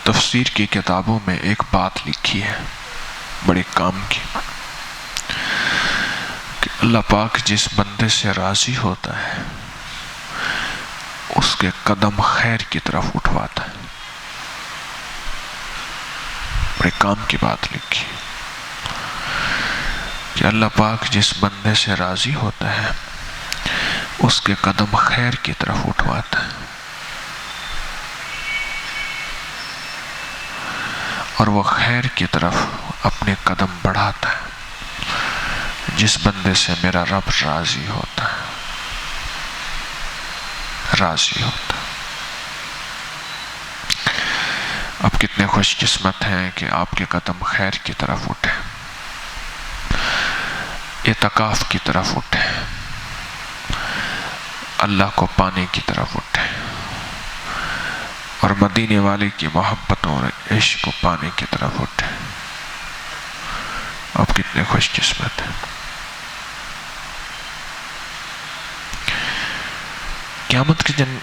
تفسیر کی کتابوں میں ایک بات لکھی ہے بڑے کام کی، کہ اللہ پاک جس بندے سے راضی ہوتا ہے اس کے قدم خیر کی طرف اٹھواتا ہے۔ بڑے کام کی بات لکھی کہ اللہ پاک جس بندے سے راضی ہوتا ہے اس کے قدم خیر کی طرف اٹھواتا ہے، اور وہ خیر کی طرف اپنے قدم بڑھاتا ہے جس بندے سے میرا رب راضی ہوتا ہے، راضی ہوتا ہے۔ اب کتنے خوش قسمت ہیں کہ آپ کے قدم خیر کی طرف اٹھے، اعتکاف کی طرف اٹھے، اللہ کو پانے کی طرف اٹھے، اور مدینے والے کی محبتوں اور عشق کو پانے کی طرف اٹھے۔ آپ کتنے خوش قسمت ہیں۔ قیامت کے دن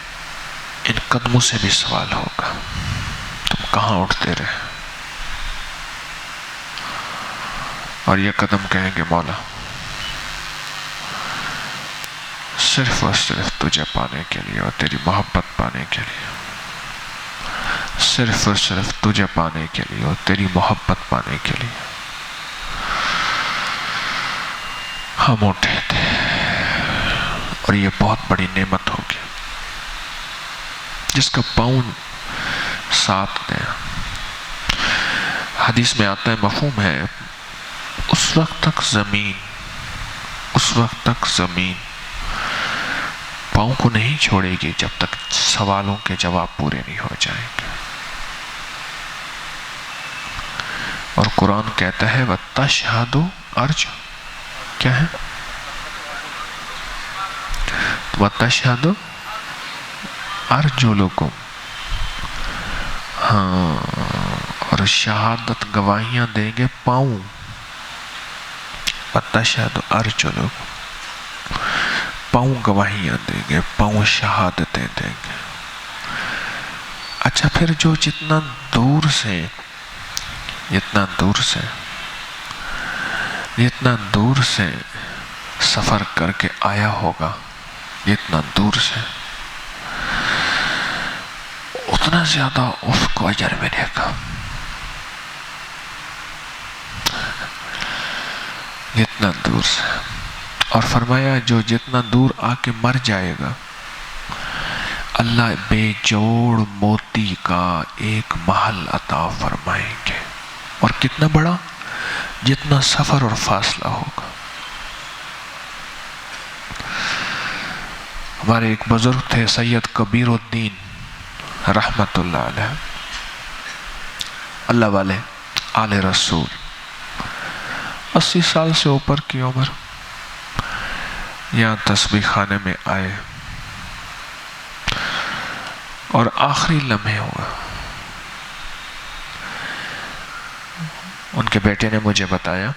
ان قدموں سے بھی سوال ہوگا، تم کہاں اٹھتے رہے؟ اور یہ قدم کہیں گے مولا صرف اور صرف تجھے پانے کے لیے اور تیری محبت پانے کے لیے، صرف اور صرف تجھے پانے کے لیے اور تیری محبت پانے کے لیے ہم اٹھے تھے۔ اور یہ بہت بڑی نعمت ہوگی جس کا پاؤں ساتھ دیں۔ حدیث میں آتا ہے، مفہوم ہے، اس وقت تک زمین پاؤں کو نہیں چھوڑے گی جب تک سوالوں کے جواب پورے نہیں ہو جائیں گے۔ اور قرآن کہتا ہے وَتَشْهَدُ أَرْجُلُكُمْ، کیا ہے؟ وَتَشْهَدُ أَرْجُلُكُمْ، ہاں، اور شہادت گواہیاں دیں گے پاؤں۔ وَتَشْهَدُ أَرْجُلُكُمْ، پاؤں گواہیاں دیں گے، پاؤں شہادتیں دیں گے۔ اچھا، پھر جو جتنا دور سے سفر کر کے آیا ہوگا، جتنا دور سے، اتنا زیادہ اس کو اجر ملے گا۔ جتنا دور سے، اور فرمایا جو جتنا دور آ کے مر جائے گا، اللہ بے جوڑ موتی کا ایک محل عطا فرمائیں گے۔ اور کتنا بڑا؟ جتنا سفر اور فاصلہ ہوگا۔ ہمارے ایک بزرگ تھے سید کبیر الدین رحمت اللہ علیہ، اللہ والے، آل رسول، 80 سال سے اوپر کی عمر، یہاں تسبیح خانے میں آئے اور آخری لمحے ہوا۔ ان کے بیٹے نے مجھے بتایا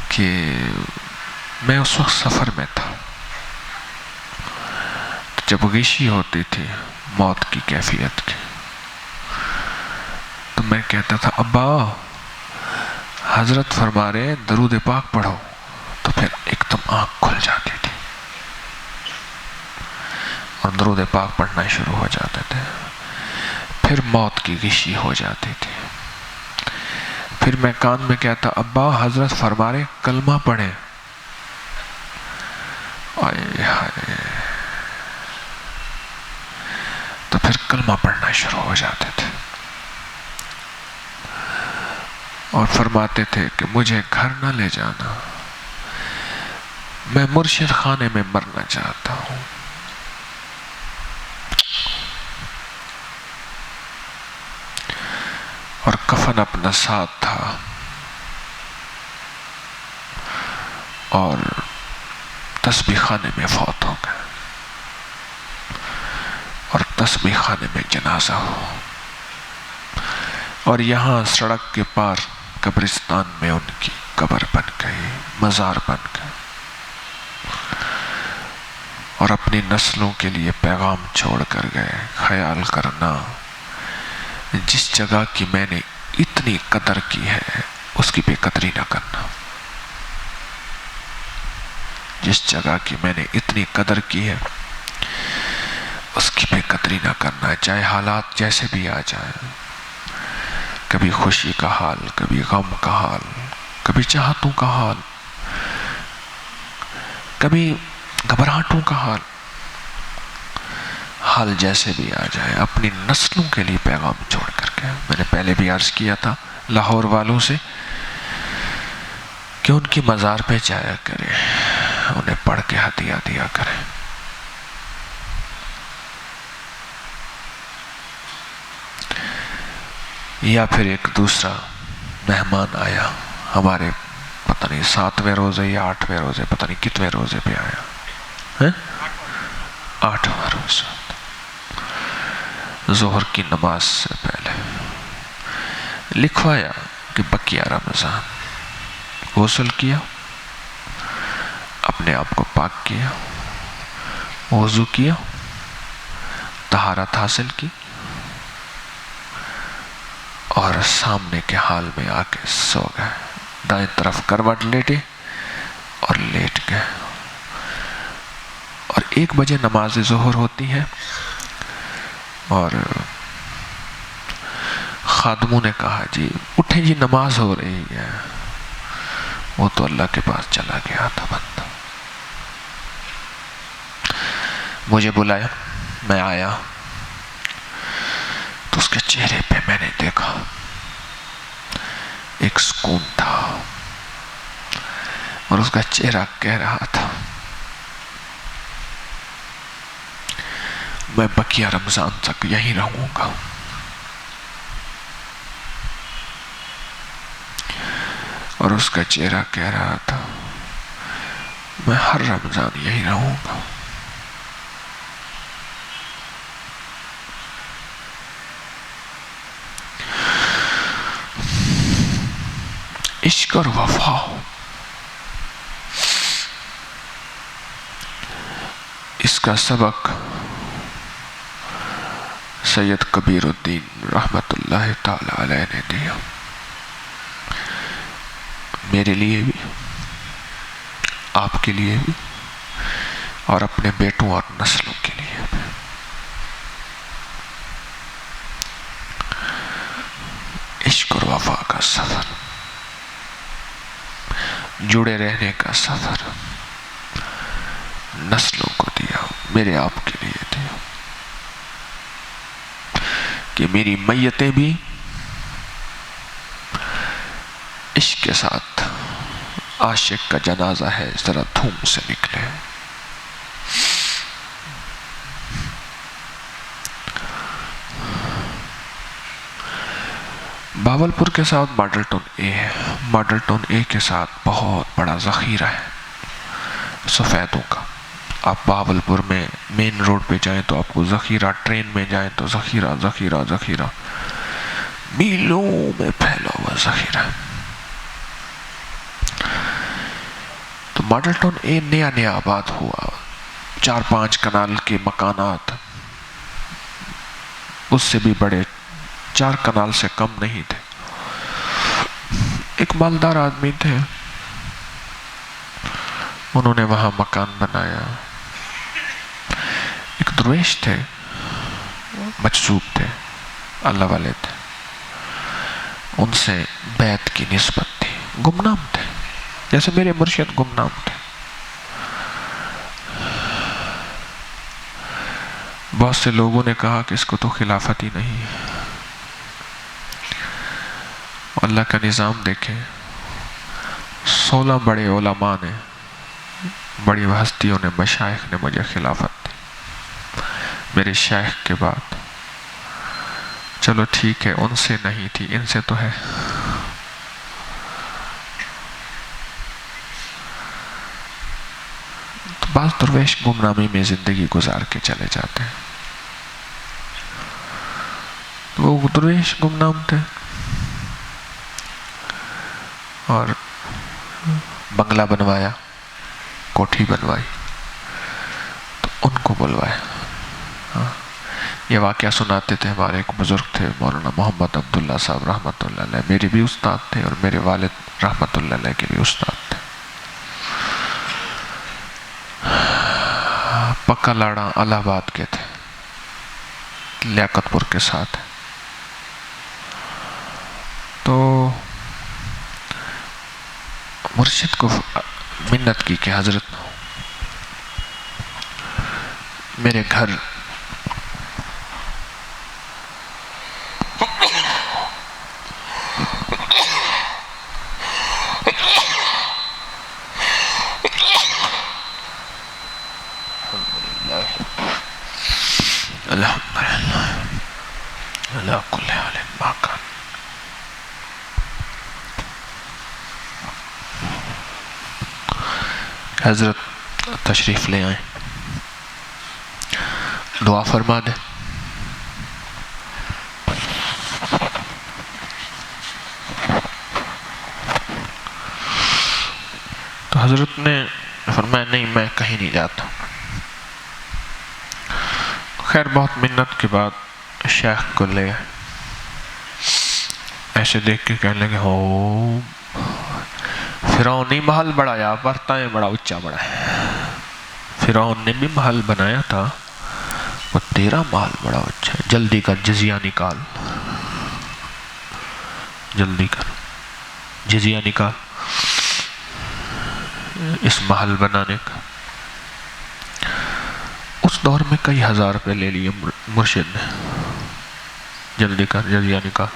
کہ میں اس وقت سفر میں تھا، جب غشی ہوتی تھی موت کی کیفیت کی، تو میں کہتا تھا ابا حضرت فرما رہے درود پاک پڑھو، تو پھر ایک دم آنکھ کھل جاتی تھی اور درود پاک پڑھنا شروع ہو جاتے تھے۔ پھر موت کی غشی ہو جاتی تھی، پھر میں کان میں کہتا ابا حضرت فرما رہے کلمہ پڑھیں، آئے ہائے، تو پھر کلمہ پڑھنا شروع ہو جاتے تھے اور فرماتے تھے کہ مجھے گھر نہ لے جانا، میں مرشد خانے میں مرنا چاہتا ہوں۔ اور کفن اپنا ساتھ تھا اور تسبیح خانے میں فوت ہو گئے، اور تسبیح خانے میں جنازہ ہو، اور یہاں سڑک کے پار قبرستان میں ان کی قبر بن گئی، مزار بن گئی، اور اپنی نسلوں کے لیے پیغام چھوڑ کر گئے، خیال کرنا جس جگہ کی میں نے اتنی قدر کی ہے اس کی بے قدری نہ کرنا. جس جگہ کی میں نے اتنی قدر کی ہے اس کی بے قدری نہ کرنا، چاہے حالات جیسے بھی آ جائیں. کبھی خوشی کا حال، کبھی غم کا حال، کبھی چاہتوں کا حال، کبھی گھبراہٹوں کا حال. حال جیسے بھی آ جائے اپنی نسلوں کے لیے پیغام چھوڑ کر کے. میں نے پہلے بھی عرض کیا تھا لاہور والوں سے کہ ان کی مزار پہ جایا کرے، انہیں پڑھ کے ہدیہ دیا کرے. یا پھر ایک دوسرا مہمان آیا ہمارے، پتہ نہیں 7ویں روزے یا 8ویں روزے، پتہ نہیں کتنے روزے پہ آیا، 8واں روزہ، ظہر کی نماز سے پہلے لکھوایا کہ بقیہ رمضان. غسل کیا، اپنے آپ کو پاک کیا، وضو کیا، طہارت حاصل کی، اور سامنے کے حال میں آ کے سو گئے. دائیں طرف کروٹ لیٹے اور لیٹ گئے. اور 1 بجے نماز ظہر ہوتی ہے اور خادموں نے کہا جی اٹھیں جی نماز ہو رہی ہے. وہ تو اللہ کے پاس چلا گیا تھا بندہ. مجھے بلایا، میں آیا تو اس کے چہرے پہ میں نے دیکھا ایک سکون تھا، اور اس کا چہرہ کہہ رہا تھا میں بقیہ رمضان تک یہیں رہوں گا. اور اس کا چہرہ کہہ رہا تھا میں ہر رمضان یہیں رہوں گا. عشق اور وفا اس کا سبق سید کبیر الدین رحمت اللہ تعالی علیہ نے دیا، میرے لیے بھی، آپ کے لیے بھی، اور اپنے بیٹوں اور نسلوں کے لیے بھی. عشق اور وفا کا سفر، جڑے رہنے کا سفر نسلوں کو دیا، میرے آپ کے لیے دیا کہ میری میتیں بھی عشق کے ساتھ عاشق کا جنازہ ہے ذرا دھوم سے نکلے. باولپور کے ساتھ ماڈل ٹاؤن اے ہے. ماڈل ٹاؤن اے کے ساتھ بہت بڑا ذخیرہ ہے سفیدوں کا. آپ باولپور میں مین روڈ پہ جائیں تو آپ کو ذخیرہ، ٹرین میں جائیں تو ذخیرہ ذخیرہ ذخیرہ، میلوں میں پھیلا ہوا ذخیرہ. تو ماڈل ٹاؤن اے نیا نیا آباد ہوا، 4-5 کنال کے مکانات، اس سے بھی بڑے 4 کنال سے کم نہیں تھے. ایک مالدار آدمی تھے، انہوں نے وہاں مکان بنایا. ایک درویش تھے، مجذوب تھے، اللہ والے تھے، ان سے بیعت کی نسبت تھی. گمنام تھے جیسے میرے مرشد گمنام تھے. بہت سے لوگوں نے کہا کہ اس کو تو خلافت ہی نہیں ہے. اللہ کا نظام دیکھیں، 16 بڑے علماء نے، بڑی ہستیوں نے، مشائخ نے مجھے خلافت دی. میرے شیخ کے بعد چلو ٹھیک ہے ان سے نہیں تھی، ان سے تو ہے. تو بعض درویش گمنامی میں زندگی گزار کے چلے جاتے ہیں. وہ درویش گمنام تھے اور بنگلہ بنوایا، کوٹھی بنوائی، تو ان کو بلوایا یہ واقعہ سناتے تھے ہمارے ایک بزرگ تھے مولانا محمد عبداللہ صاحب رحمۃ اللہ علیہ، میرے بھی استاد تھے اور میرے والد رحمۃ اللہ علیہ کے بھی استاد تھے۔ پکا لاڑا الہ آباد کے تھے، لیاقت پور کے ساتھ۔ تو مرشد کو منت کی کہ حضرت میرے گھر الحمدللہ علی کل حال ما کان۔ حضرت تشریف لے آئیں، دعا فرما دیں۔ تو حضرت نے فرمایا نہیں میں کہیں نہیں جاتا۔ خیر بہت منت کے بعد شیخ کو لے آئے، ایسے دیکھ کے کہنے لگے ہو فرعونی محل بڑا یا برتائیں بڑا اچا بڑا ہے۔ فرعون نے بھی محل بنایا تھا، وہ تیرا محل بڑا اچھا ہے، جلدی کر جزیہ نکال، جلدی کر جزیہ نکال اس محل بنانے کا۔ اس دور میں کئی ہزار روپے لے لیے مرشد نے، جلدی کر جزیہ نکال،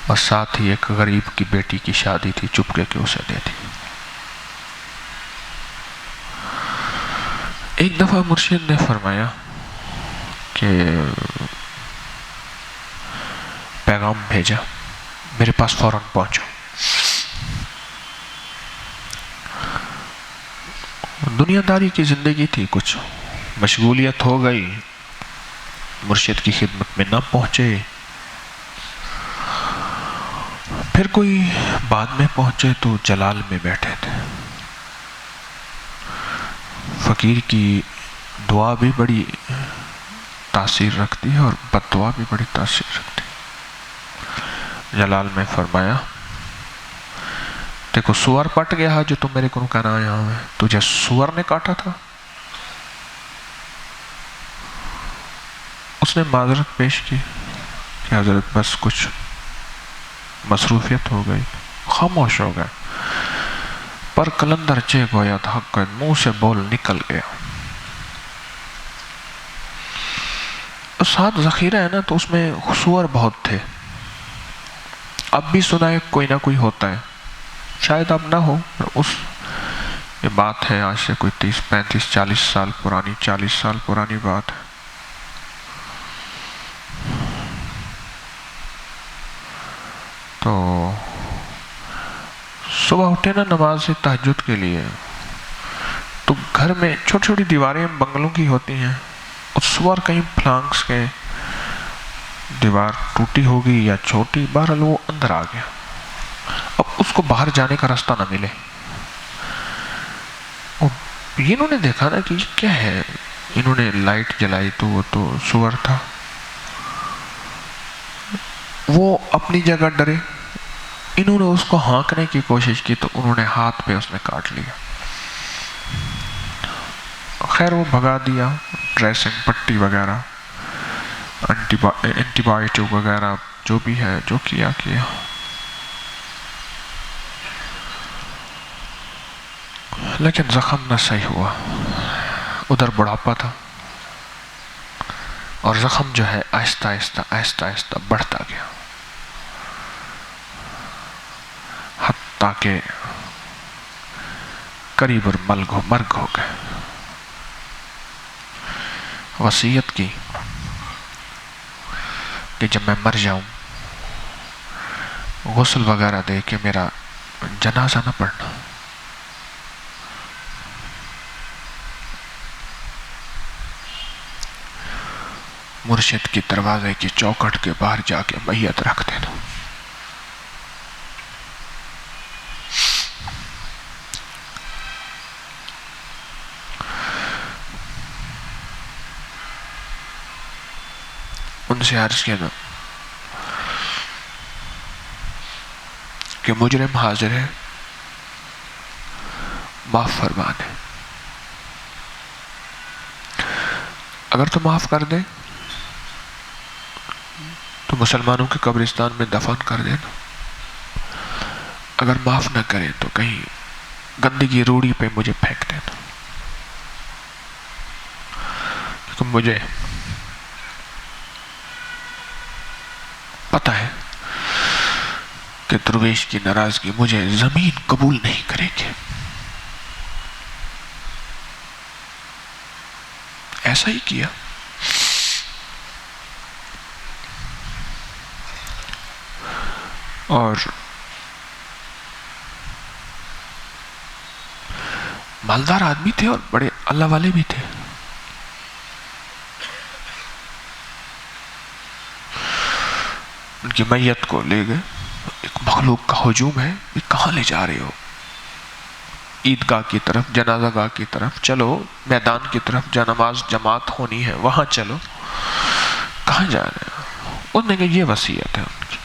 اور ساتھ ہی ایک غریب کی بیٹی کی شادی تھی، چپکے کے اسے دے دی۔ ایک دفعہ مرشد نے فرمایا کہ پیغام بھیجا، میرے پاس فوراً پہنچو۔ دنیا داری کی زندگی تھی، کچھ مشغولیت ہو گئی، مرشد کی خدمت میں نہ پہنچے، پھر کوئی بعد میں پہنچے تو جلال میں بیٹھے تھے۔ فقیر کی دعا بھی بڑی تاثیر رکھتی ہے اور بد دعا بھی بڑی تاثیر رکھتی ہے۔ جلال میں فرمایا دیکھو سور پٹ گیا جو تم میرے کو کہنا آیا ہے، تجھے سور نے کاٹا تھا۔ اس نے معذرت پیش کی کہ حضرت بس کچھ مصروفیت ہو گئی، خاموش ہو گئے، پر کلندر چے گویا تھا، منہ سے بول نکل گیا۔ ساتھ ذخیرہ ہے نا، تو اس میں سور بہت تھے، اب بھی سنا ہے کوئی نہ کوئی ہوتا ہے، شاید اب نہ ہو، یہ بات ہے آج سے کوئی 30 35 40 سال پرانی، 40 سال پرانی بات ہے۔ تو صبح اٹھے نا نماز تہجد کے لیے، تو گھر میں چھوٹی چھوٹی دیواریں بنگلوں کی ہوتی ہیں، اور سور کہیں پھلانکس کے دیوار ٹوٹی ہوگی یا چھوٹی، بہرحال وہ اندر آ گیا۔ اب اس کو باہر جانے کا راستہ نہ ملے، انہوں نے دیکھا نا کہ یہ کیا ہے، انہوں نے لائٹ جلائی تو وہ تو سور تھا۔ وہ اپنی جگہ ڈرے، انہوں نے اس کو ہانکنے کی کوشش کی تو انہوں نے ہاتھ پہ اس نے کاٹ لیا۔ خیر وہ بھگا دیا، ڈریسنگ پٹی وغیرہ، اینٹی بایوٹک وغیرہ جو بھی ہے جو کیا۔ لیکن زخم نہ صحیح ہوا، ادھر بڑھاپا تھا، اور زخم جو ہے آہستہ آہستہ بڑھتا گیا، حتیٰ کہ قریب مرگ ہو گئے۔ وصیت کی کہ جب میں مر جاؤں غسل وغیرہ دے کے میرا جنازہ نہ پڑھنا۔ مرشد کی دروازے کی چوکھٹ کے باہر جا کے میت رکھ دینا۔ ان سے عرض کیا کہ مجرم حاضر ہے، معاف فرما دے، اگر تو معاف کر دے تو مسلمانوں کے قبرستان میں دفن کر دینا، اگر معاف نہ کرے تو کہیں گندگی روڑی پہ مجھے پھینک دینا، کیونکہ مجھے پتہ ہے کہ درویش کی ناراضگی مجھے زمین قبول نہیں کرے گی۔ ایسا ہی کیا۔ اور مالدار آدمی تھے اور بڑے اللہ والے بھی تھے۔ ان کی میت کو لے گئے، ایک مخلوق کا ہجوم ہے، یہ کہاں لے جا رہے ہو؟ عیدگاہ کی طرف، جنازہ گاہ کی طرف چلو، میدان کی طرف جہاں نماز جماعت ہونی ہے وہاں چلو، کہاں جا رہے ہو؟ انہوں نے کہا یہ وصیت ہے ان کی۔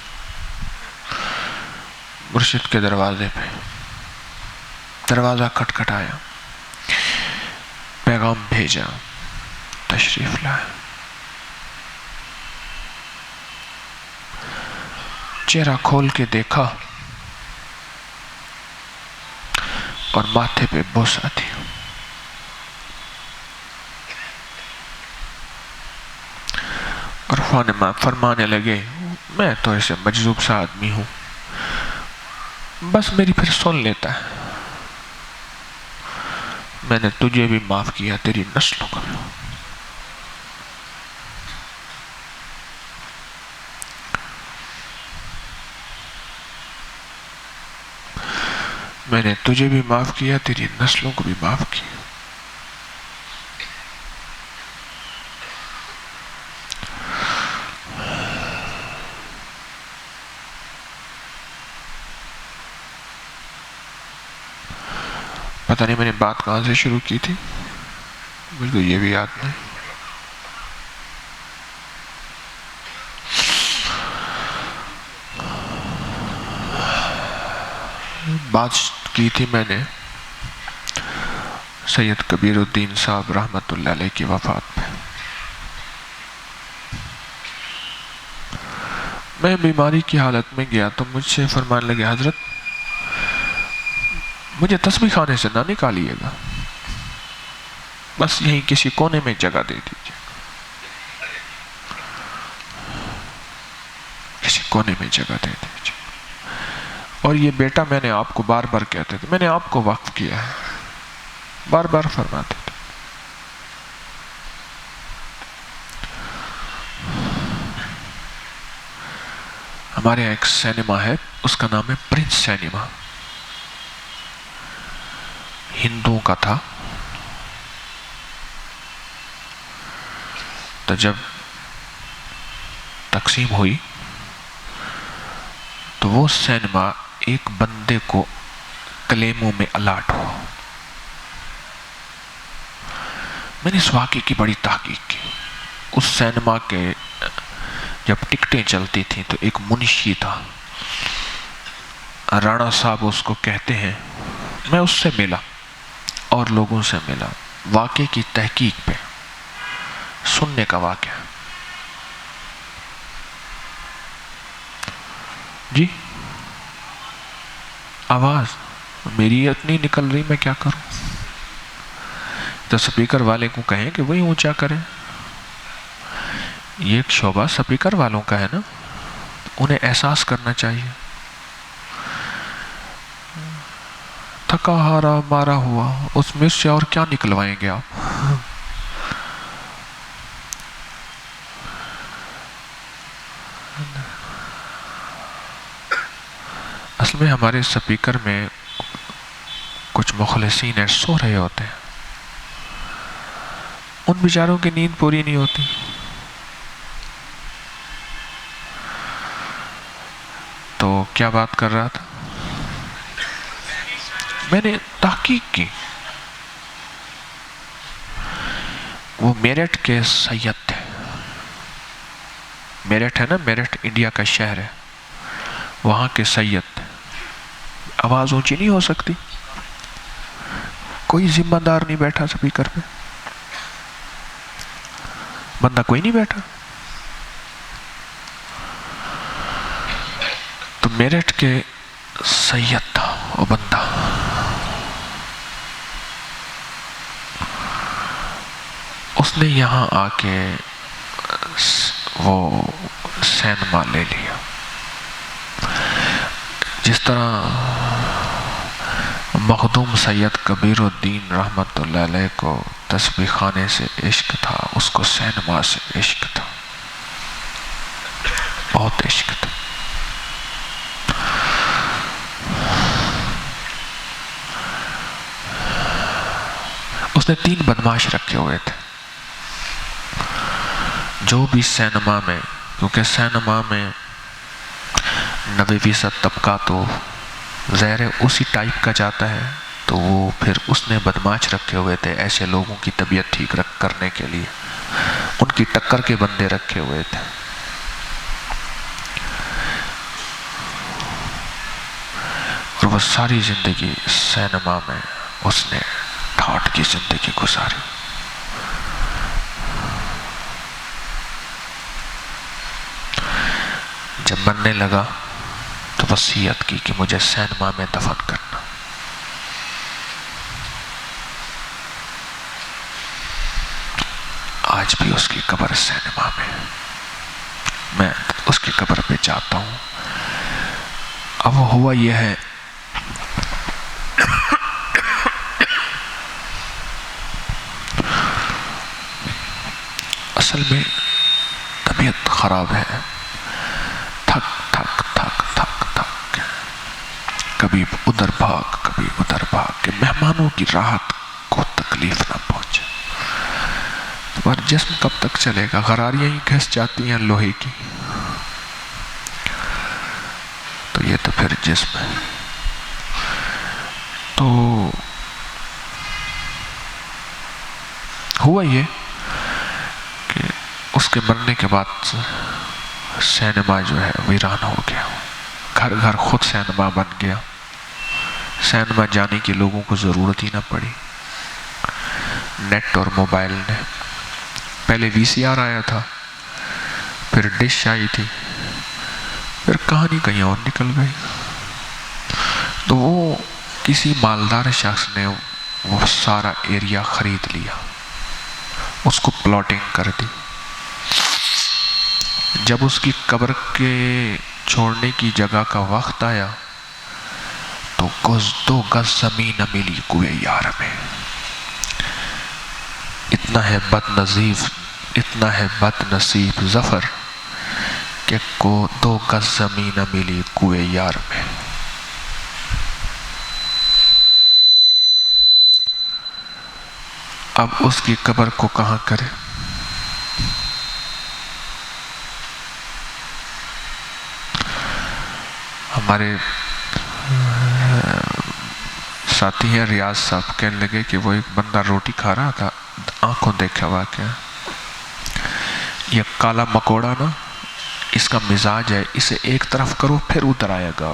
مرشد کے دروازے پہ دروازہ کھٹکھٹایا، پیغام بھیجا، تشریف لائے۔ چہرہ کھول کے دیکھا اور ماتھے پہ بوسہ دیا۔ اور فرمانے لگے، میں تو ایسے مجذوب سا آدمی ہوں، بس میری پھر سن لیتا ہے، میں نے تجھے بھی معاف کیا، تیری نسلوں کو بھی۔ میں نے تجھے بھی معاف کیا، تیری نسلوں کو بھی معاف کیا۔ پتہ نہیں میں نے بات کہاں سے شروع کی تھی، مجھے تو یہ بھی یاد نہیں۔ بات کی تھی میں نے سید کبیر الدین صاحب رحمۃ اللہ علیہ کی وفات پہ۔ میں بیماری کی حالت میں گیا تو مجھ سے فرمانے لگے، حضرت مجھے تسبیح خانے سے نہ نکالیے گا، بس یہیں کسی کونے میں جگہ دے دیجیے، کسی کونے میں جگہ دے دیجیے۔ اور یہ بیٹا میں نے آپ کو بار بار کہتے تھے، میں نے آپ کو وقف کیا ہے، بار بار فرماتے تھے۔ ہمارے یہاں ایک سینما ہے، اس کا نام ہے پرنس سینما، ہندوؤں کا تھا۔ تو جب تقسیم ہوئی تو وہ سینما ایک بندے کو کلیموں میں الاٹ ہوا۔ میں نے اس واقعے کی بڑی تحقیق کی۔ اس سینما کے جب ٹکٹیں چلتی تھیں تو ایک منشی تھا، رانا صاحب اس کو کہتے ہیں۔ میں اس سے ملا اور لوگوں سے ملا، واقعے کی تحقیق پہ، سننے کا واقعہ۔ جی آواز میری اتنی نکل رہی، میں کیا کروں؟ تو سپیکر والے کو کہیں کہ وہی اونچا کریں۔ یہ ایک شعبہ سپیکر والوں کا ہے نا، انہیں احساس کرنا چاہیے۔ تھکا ہارا مارا ہوا، اس میں سے اور کیا نکلوائیں گے آپ؟ اصل میں ہمارے سپیکر میں کچھ مخلصین ہیں، سو رہے ہوتے ہیں، ان بیچاروں کی نیند پوری نہیں ہوتی۔ تو کیا بات کر رہا تھا؟ میں نے تحقیق کی، وہ میرٹھ کے سید تھے، میرٹھ ہے نا، میرٹھ انڈیا کا شہر ہے، وہاں کے سید، آواز اونچی نہیں ہو سکتی، کوئی ذمہ دار نہیں بیٹھا اسپیکر پہ، بندہ کوئی نہیں بیٹھا. تو میرٹھ کے سید تھا وہ بندہ، اس نے یہاں آ کے وہ سینما لے لیا. جس طرح مخدوم سید کبیر الدین رحمت اللہ علیہ کو تسبیح خانے سے عشق تھا، اس کو سینما سے عشق تھا، بہت عشق تھا. اس نے 3 بدماش رکھے ہوئے تھے جو بھی سینما میں، کیونکہ سینما میں 90% طبقہ تو ظاہر اسی ٹائپ کا جاتا ہے، تو وہ پھر اس نے بدماش رکھے ہوئے تھے ایسے لوگوں کی طبیعت ٹھیک کرنے کے لیے، ان کی ٹکر کے بندے رکھے ہوئے تھے. اور وہ ساری زندگی سینما میں اس نے ٹھاٹ کی زندگی گزاری. جب مرنے لگا تو وصیت کی کہ مجھے سینما میں دفن کرنا. آج بھی اس کی قبر سینما میں اس کی قبر پہ جاتا ہوں. اب ہوا یہ ہے اصل میں طبیعت خراب ہے، تھک تھک تھک تھک تھک کبھی ادھر بھاگ کبھی ادھر بھاگ کہ مہمانوں کی راحت کو تکلیف نہ پہنچے. تمہارا جسم کب تک چلے گا؟ غراریاں ہی گھس جاتی ہیں لوہے کی، تو یہ تو پھر جسم ہے. تو ہوا یہ کہ اس کے مرنے کے بعد سینما جو ہے ویران ہو گیا، گھر گھر خود سینما بن گیا. سینما جانے کی لوگوں کو ضرورت ہی نہ پڑی. نیٹ اور موبائل نے، پہلے وی سی آر آیا تھا، پھر ڈش آئی تھی، پھر کہانی کہیں اور نکل گئی. تو وہ کسی مالدار شخص نے وہ سارا ایریا خرید لیا، اس کو پلاٹنگ کر دی. جب اس کی قبر کے چھوڑنے کی جگہ کا وقت آیا تو 2 گز زمین نہ ملی کوئے یار میں. اتنا ہے بد نصیب ظفر کہ 2 گز زمین نہ ملی کوئے یار میں. اب اس کی قبر کو کہاں کرے؟ ہمارے ساتھی ہیں ریاض صاحب، کہنے لگے کہ وہ ایک بندہ روٹی کھا رہا تھا، آنکھوں دیکھا واقعہ، یہ کالا مکوڑا نا، اس کا مزاج ہے، اسے ایک طرف کرو پھر ادھر آئے گا،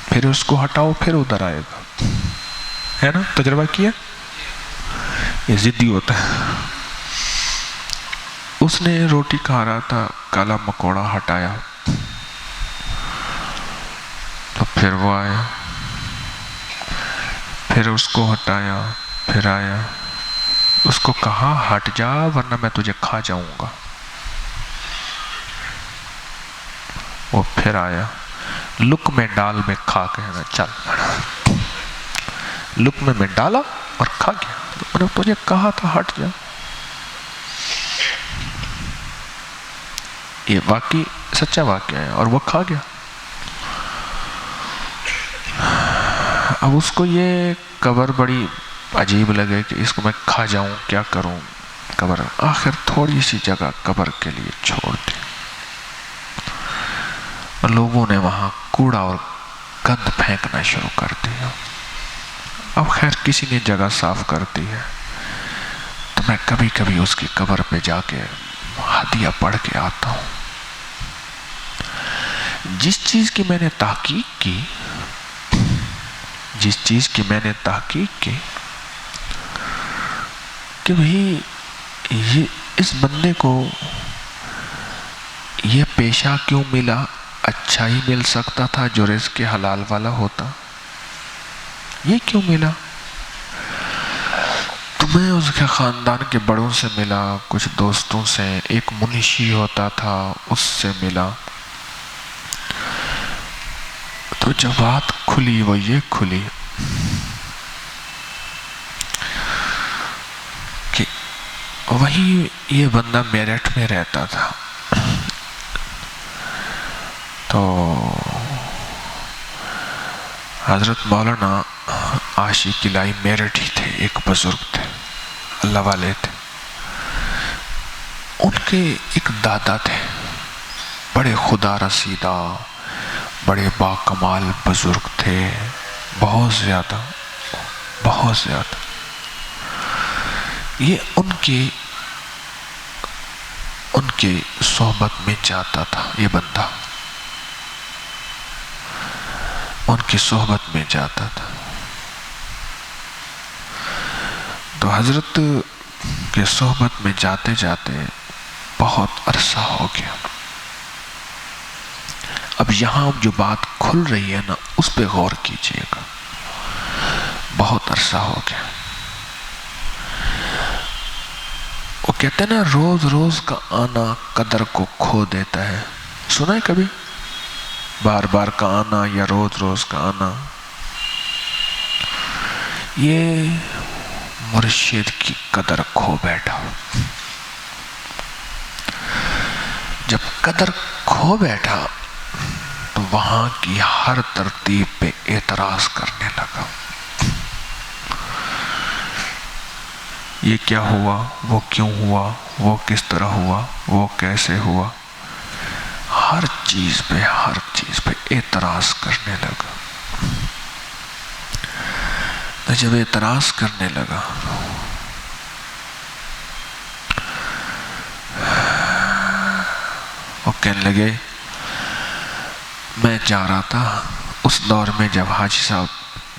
پھر اس کو ہٹاؤ پھر ادھر آئے گا، ہے نا؟ تجربہ کیا؟ یہ ضدی ہوتا ہے. اس نے روٹی کھا رہا تھا، کالا مکوڑا ہٹایا، تو پھر وہ آیا، پھر اس کو ہٹایا، پھر آیا، اس کو کہا ہٹ جا ورنہ میں تجھے کھا جاؤں گا. وہ پھر آیا، لقمے ڈال میں کھا کے نا، چل لقمے میں ڈالا اور کھا گیا. میں نے تجھے کہا تھا ہٹ جا. یہ واقعی سچا واقعہ ہے، اور وہ کھا گیا. اب اس کو یہ قبر بڑی عجیب لگے کہ اس کو میں کھا جاؤں، کیا کروں قبر. آخر تھوڑی سی جگہ قبر کے لیے چھوڑ دی. لوگوں نے وہاں کوڑا اور گند پھینکنا شروع کر دیا. اب خیر کسی نے جگہ صاف کر دی ہے، تو میں کبھی کبھی اس کی قبر پہ جا کے ہدیہ پڑھ کے آتا ہوں. جس چیز کی میں نے تحقیق کی کہ بھئی یہ اس بندے کو یہ پیشہ کیوں ملا، اچھا ہی مل سکتا تھا جو رزق حلال والا ہوتا، یہ کیوں ملا؟ تو میں اس کے خاندان کے بڑوں سے ملا، کچھ دوستوں سے، ایک منشی ہوتا تھا اس سے ملا، تو جب بات کھلی وہ یہ کھلی کہ وہی یہ بندہ میرٹھ میں رہتا تھا، تو حضرت مولانا عاشق قلعی میرٹھ ہی تھے، ایک بزرگ تھے، اللہ والے تھے، ان کے ایک دادا تھے، بڑے خدا رسیدہ، بڑے باکمال بزرگ تھے، بہت زیادہ یہ ان کے صحبت میں جاتا تھا، یہ بندہ ان کی صحبت میں جاتا تھا، تو حضرت کے صحبت میں جاتے جاتے بہت عرصہ ہو گیا۔ اب یہاں جو بات کھل رہی ہے نا، اس پہ غور کیجئے گا، بہت عرصہ ہو گیا۔ وہ کہتے ہیں نا، روز روز کا آنا قدر کو کھو دیتا ہے، سنا ہے کبھی؟ بار بار کا آنا یا روز روز کا آنا، یہ مرشد کی قدر کھو بیٹھا۔ جب قدر کھو بیٹھا تو وہاں کی ہر ترتیب پہ اعتراض کرنے لگا، یہ کیا ہوا، وہ کیوں ہوا، وہ کس طرح ہوا، وہ کیسے ہوا، ہر چیز پہ اعتراض کرنے لگا۔ تو جب اعتراض کرنے لگا وہ کہنے لگے، میں جا رہا تھا اس دور میں جب حاجی صاحب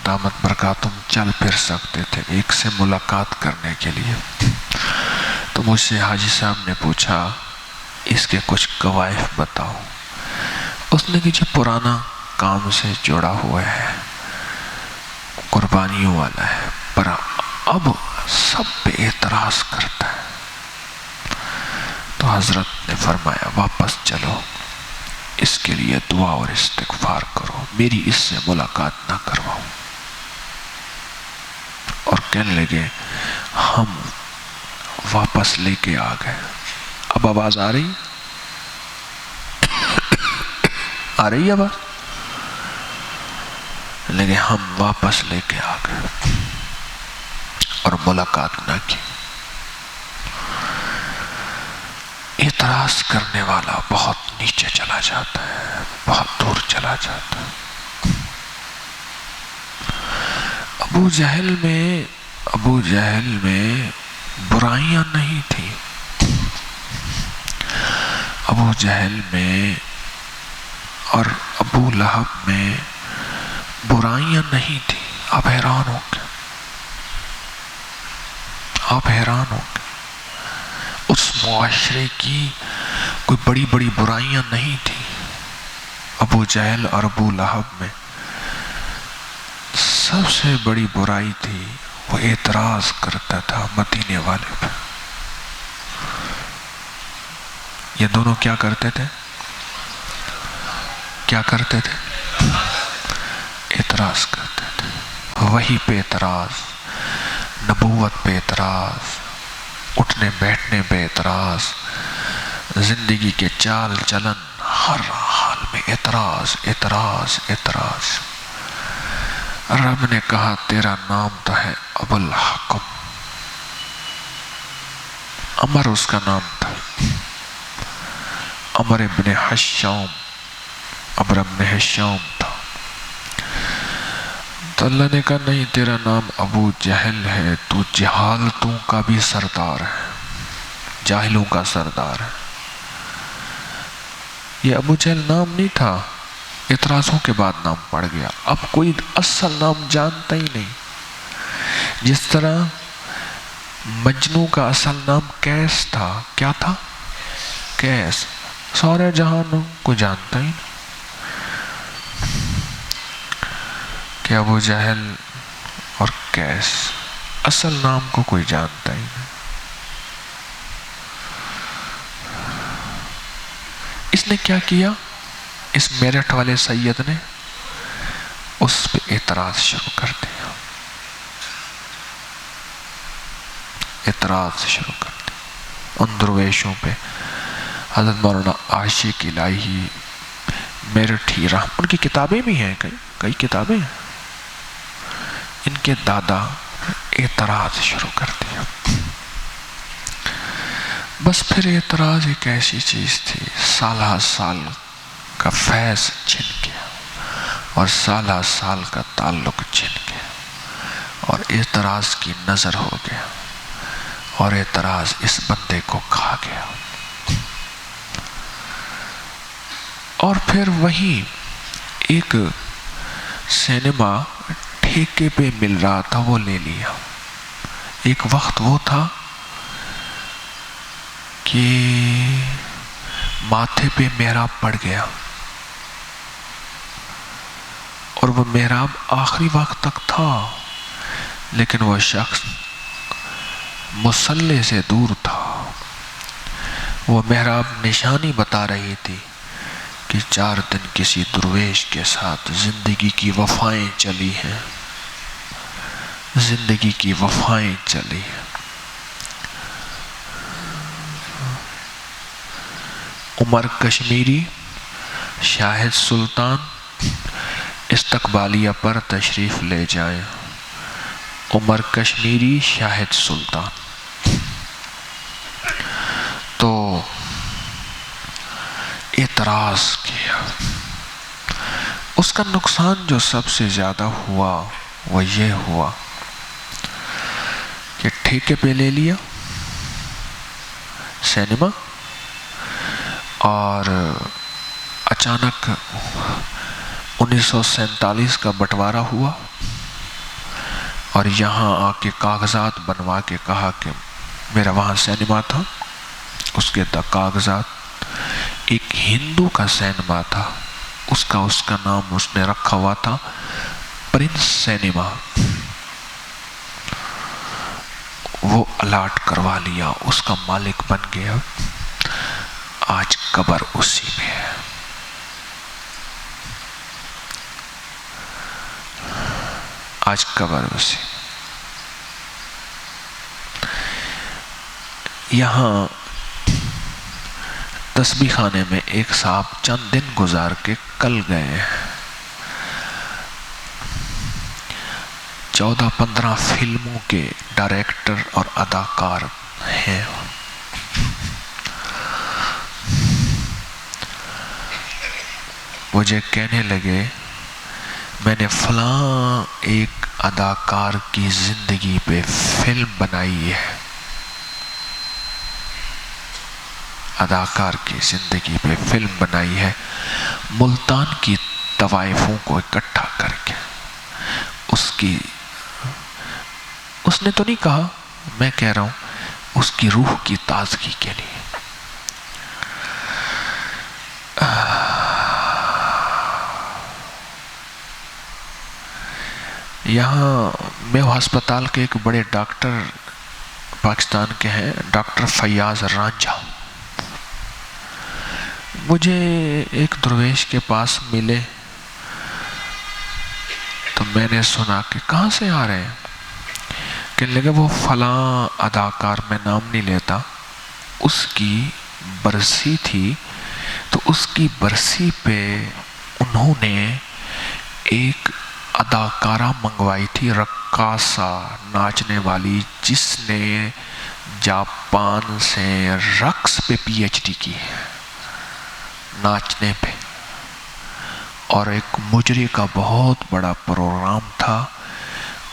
دامت برکاتہم چل پھر سکتے تھے ایک سے ملاقات کرنے کے لیے، تو مجھ سے حاجی صاحب نے پوچھا اس کے کچھ قوائف بتاؤ۔ اس نے کہ جو پرانا کام سے جڑا ہوا ہے، قربانیوں والا ہے، پر اب سب پہ اعتراض کرتا ہے۔ تو حضرت نے فرمایا واپس چلو، اس کے لیے دعا اور استغفار کرو، میری اس سے ملاقات نہ کرواؤ۔ اور کہنے لگے ہم واپس لے کے آ گئے۔ اب آواز آ رہی ہے آواز؟ لیکن ہم واپس لے کے آ گئے اور ملاقات نہ کی۔ اعتراض کرنے والا بہت نیچے چلا جاتا ہے، بہت دور چلا جاتا ہے۔ ابو جہل میں برائیاں نہیں تھیں، ابو جہل میں اور ابو لہب میں برائیاں نہیں تھیں۔ آپ حیران ہو گئے، اس معاشرے کی کوئی بڑی بڑی برائیاں نہیں تھیں۔ ابو جہل اور ابو لہب میں سب سے بڑی برائی تھی، وہ اعتراض کرتا تھا مدینے والے پہ۔ یہ دونوں کیا کرتے تھے؟ اعتراض کرتے تھے، وحی پہ اعتراض، نبوت پہ اعتراض، اٹھنے بیٹھنے پہ اعتراض، زندگی کے چال چلن ہر حال میں اعتراض۔ رب نے کہا تیرا نام تو ہے ابو الحکم، عمر اس کا نام تھا، عمر ابن حشام، عمر ابن حشام تھا۔ تو اللہ نے کہا نہیں، تیرا نام ابو جہل ہے، تو جہالتوں کا بھی سردار ہے، جاہلوں کا سردار ہے۔ یہ ابو جہل نام نہیں تھا، اعتراضوں کے بعد نام پڑ گیا. اب کوئی اصل نام جانتا ہی نہیں. جس طرح مجنو کا اصل نام قیس تھا. کیا تھا؟ قیس. سارے جہانوں کو جانتا ہی نہیں کہ ابو جہل اور قیس. اصل نام کو کوئی جانتا ہی نہیں. اس نے کیا کیا؟ اس میرٹھ والے سید نے اس پہ اعتراض شروع کر دیا. اعتراض شروع کر دیا ان درویشوں پہ. حضرت مولانا عاشق الہی میرٹھی رحم، ان کی کتابیں بھی ہیں، کئی کتابیں ہیں. ان کے دادا اعتراض شروع کر دیا. بس پھر اعتراض ایک ایسی چیز تھی، سالہ سال کا فیض چھن گیا اور سالہ سال کا تعلق چھن گیا اور اعتراض کی نظر ہو گیا اور اعتراض اس بندے کو کھا گیا. اور پھر وہی ایک سینما ٹھیکے پہ مل رہا تھا، وہ لے لیا. ایک وقت وہ تھا کہ ماتھے پہ محراب پڑ گیا اور وہ محراب آخری وقت تک تھا، لیکن وہ شخص مصلی سے دور تھا. وہ محراب نشانی بتا رہی تھی کہ 4 دن کسی درویش کے ساتھ زندگی کی وفائیں چلی ہیں، زندگی کی وفائیں چلی ہیں. عمر کشمیری شاہد سلطان استقبالیہ پر تشریف لے جائیں. عمر کشمیری شاہد سلطان. تو اعتراض کیا. اس کا نقصان جو سب سے زیادہ ہوا وہ یہ ہوا کہ ٹھیکے پہ لے لیا سینما اور اچانک 1947 کا بٹوارا ہوا اور یہاں آ کے کاغذات بنوا کے کہا کہ میرا وہاں سینما تھا. اس کے کاغذات ایک ہندو کا سینما تھا، اس کا نام اس نے رکھا ہوا تھا پرنس سینما. وہ الاٹ کروا لیا، اس کا مالک بن گیا. آج قبر اسی میں ہے. آج قبر اسی. یہاں تسبیح خانے میں ایک صاحب چند دن گزار کے کل گئے. 14-15 فلموں کے ڈائریکٹر اور اداکار ہیں. مجھے کہنے لگے میں نے فلاں ایک اداکار کی زندگی پہ فلم بنائی ہے، اداکار کی زندگی پہ فلم بنائی ہے، ملتان کی طوائفوں کو اکٹھا کر کے. اس نے تو نہیں کہا، میں کہہ رہا ہوں اس کی روح کی تازگی کے لیے. یہاں میو ہسپتال کے ایک بڑے ڈاکٹر پاکستان کے ہیں، ڈاکٹر فیاض رانجھا. مجھے ایک درویش کے پاس ملے تو میں نے سنا کہ کہاں سے آ رہے ہیں. کہنے لگے وہ فلاں اداکار، میں نام نہیں لیتا، اس کی برسی تھی تو اس کی برسی پہ انہوں نے ایک اداکارہ منگوائی تھی، رقاصہ، ناچنے والی، جس نے جاپان سے رقص پہ PhD کی ہے، ناچنے پہ. اور ایک مجری کا بہت بڑا پروگرام تھا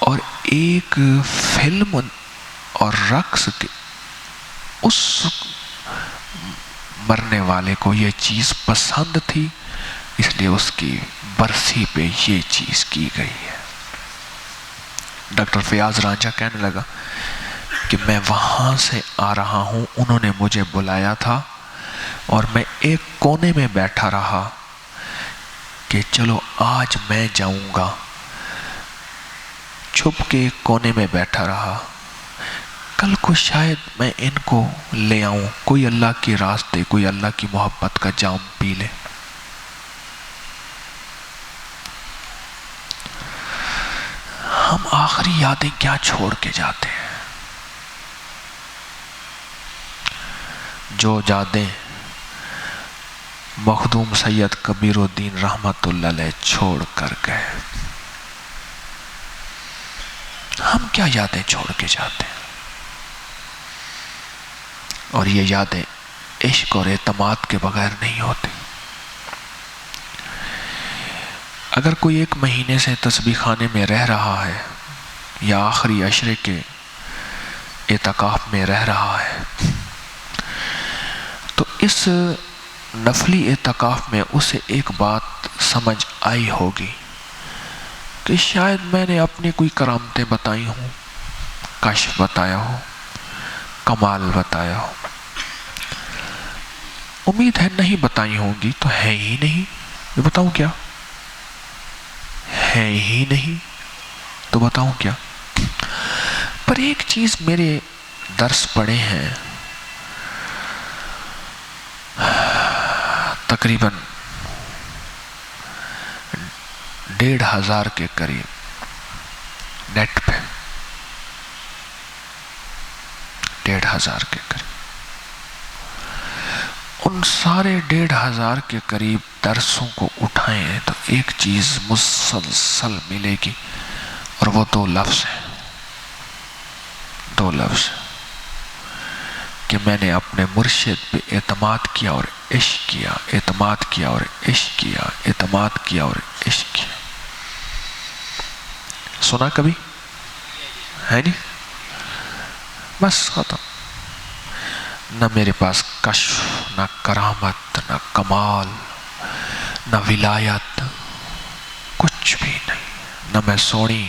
اور ایک فلم اور رقص کے اس مرنے والے کو یہ چیز پسند تھی اس لیے اس کی برسی پہ یہ چیز کی گئی ہے۔ ڈاکٹر فیاض رانجھا کہنے لگا کہ میں وہاں سے آ رہا ہوں، انہوں نے مجھے بلایا تھا اور میں ایک کونے میں بیٹھا رہا کہ چلو آج میں جاؤں گا، چھپ کے ایک کونے میں بیٹھا رہا، کل کو شاید میں ان کو لے آؤں، کوئی اللہ کے راستے، کوئی اللہ کی محبت کا جام پی لے۔ ہم آخری یادیں کیا چھوڑ کے جاتے ہیں؟ جو یادیں مخدوم سید کبیر الدین رحمت اللہ علیہ چھوڑ کر گئے، ہم کیا یادیں چھوڑ کے جاتے ہیں؟ اور یہ یادیں عشق اور اعتماد کے بغیر نہیں ہوتی۔ اگر کوئی ایک مہینے سے تسبیح خانے میں رہ رہا ہے یا آخری عشرے کے اعتکاف میں رہ رہا ہے تو اس نفلی اعتکاف میں اسے ایک بات سمجھ آئی ہوگی کہ شاید میں نے اپنی کوئی کرامتیں بتائی ہوں، کشف بتایا ہو، کمال بتایا ہو۔ امید ہے نہیں بتائی ہوں گی تو ہے ہی نہیں، میں بتاؤں کیا؟ ہے ہی نہیں تو بتاؤں کیا؟ پر ایک چیز میرے درس پڑے ہیں، تقریباً 1,500 کے قریب نیٹ پہ، 1,500 کے قریب، ان سارے 1,500 کے قریب درسوں کو اٹھائیں تو ایک چیز مسلسل ملے گی، اور وہ 2 لفظ ہیں، 2 لفظ کہ میں نے اپنے مرشد پہ اعتماد کیا اور عشق کیا، اعتماد کیا اور عشق کیا، اعتماد کیا اور عشق کیا۔ سنا کبھی ہے نہیں؟ بس ختم۔ نہ میرے پاس کشف، نہ کرامت، نہ کمال، نہ ولایت، کچھ بھی نہیں، نہ میں سونی،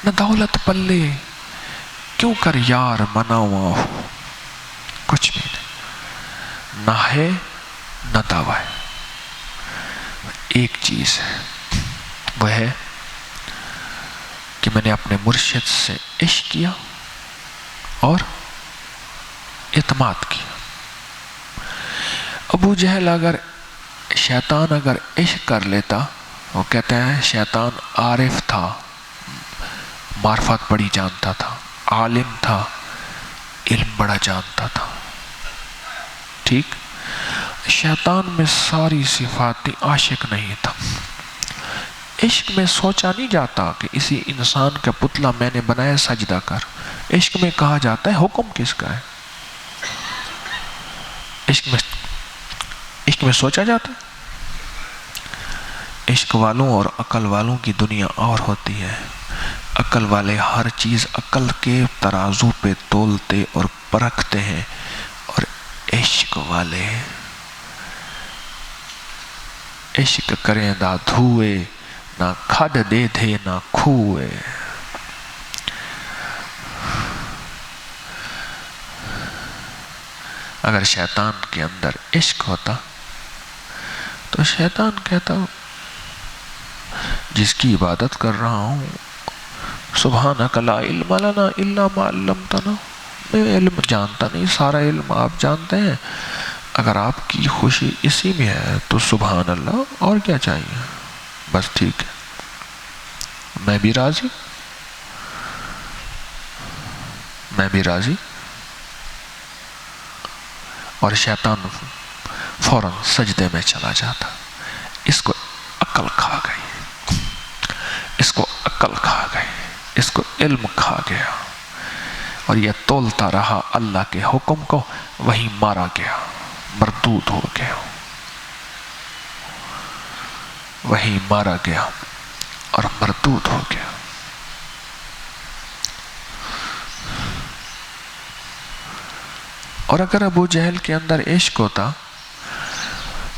نہ دولت پلے، کیوں کر یار مناواں ہو، کچھ بھی نہیں، نہ ہے نہ دعویٰ ہے۔ ایک چیز ہے، وہ ہے کہ میں نے اپنے مرشد سے عشق کیا اور اعتماد کیا۔ ابو جہل شیطان اگر عشق کر لیتا، وہ کہتے ہیں شیطان عارف تھا، معرفت بڑی جانتا تھا، عالم تھا، علم بڑا جانتا تھا، ٹھیک؟ شیطان میں ساری صفات تھی، عاشق نہیں تھا۔ عشق میں سوچا نہیں جاتا کہ اسی انسان کا پتلا میں نے بنایا، سجدہ کر۔ عشق میں کہا جاتا ہے حکم کس کا ہے؟ عشق میں سوچا جاتا ہے؟ عشق والوں اور عقل والوں کی دنیا اور ہوتی ہے۔ عقل والے ہر چیز عقل کے ترازو پہ تولتے اور پرکھتے ہیں، اور عشق والے عشق کریں دا دھوئے، نہ کھڈ دے دے نہ کھوئے۔ اگر شیطان کے اندر عشق ہوتا تو شیطان کہتا جس کی عبادت کر رہا ہوں سبحانک لا علم لنا الا ما علمتنا، میں علم جانتا نہیں، سارا علم آپ جانتے ہیں، اگر آپ کی خوشی اسی میں ہے تو سبحان اللہ، اور کیا چاہیے؟ بس ٹھیک ہے، میں بھی راضی، میں بھی راضی۔ اور شیطان فوراً سجدے میں چلا جاتا۔ اس کو عقل کھا گئی، اس کو عقل کھا گئی، اس کو علم کھا گیا، اور یہ تولتا رہا اللہ کے حکم کو، وہیں مارا گیا، مردود ہو گیا، وہیں مارا گیا اور مردود ہو گیا۔ اور اگر ابو جہل کے اندر عشق ہوتا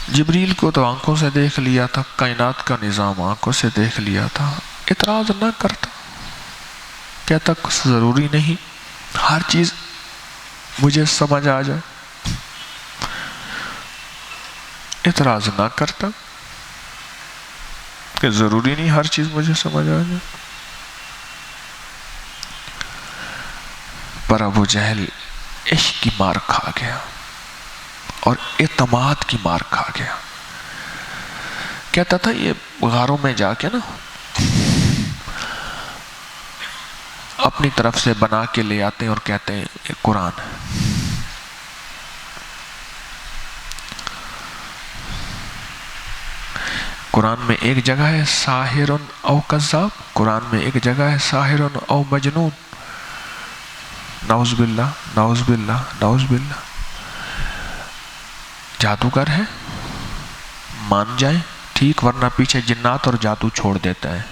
جبریل کو تو آنکھوں سے دیکھ لیا تھا، کائنات کا نظام آنکھوں سے دیکھ لیا تھا، اعتراض نہ کرتا، کہتا کچھ ضروری نہیں ہر چیز مجھے سمجھ آ جائے، اعتراض نہ کرتا کہ ضروری نہیں ہر چیز مجھے سمجھ آ جائے۔ پر ابو جہل عشق کی مار کھا گیا اور اعتماد کی مار کھا گیا۔ کہتا تھا یہ غاروں میں جا کے نا اپنی طرف سے بنا کے لے آتے ہیں اور کہتے ہیں یہ قرآن ہے۔ قرآن میں ایک جگہ ہے ساحر او کذاب، قرآن میں ایک جگہ ہے ساحر او مجنون، نعوذ باللہ نعوذ باللہ نعوذ باللہ۔ جادوگر ہے مان جائیں ٹھیک، ورنہ پیچھے جنات اور جادو چھوڑ دیتا ہے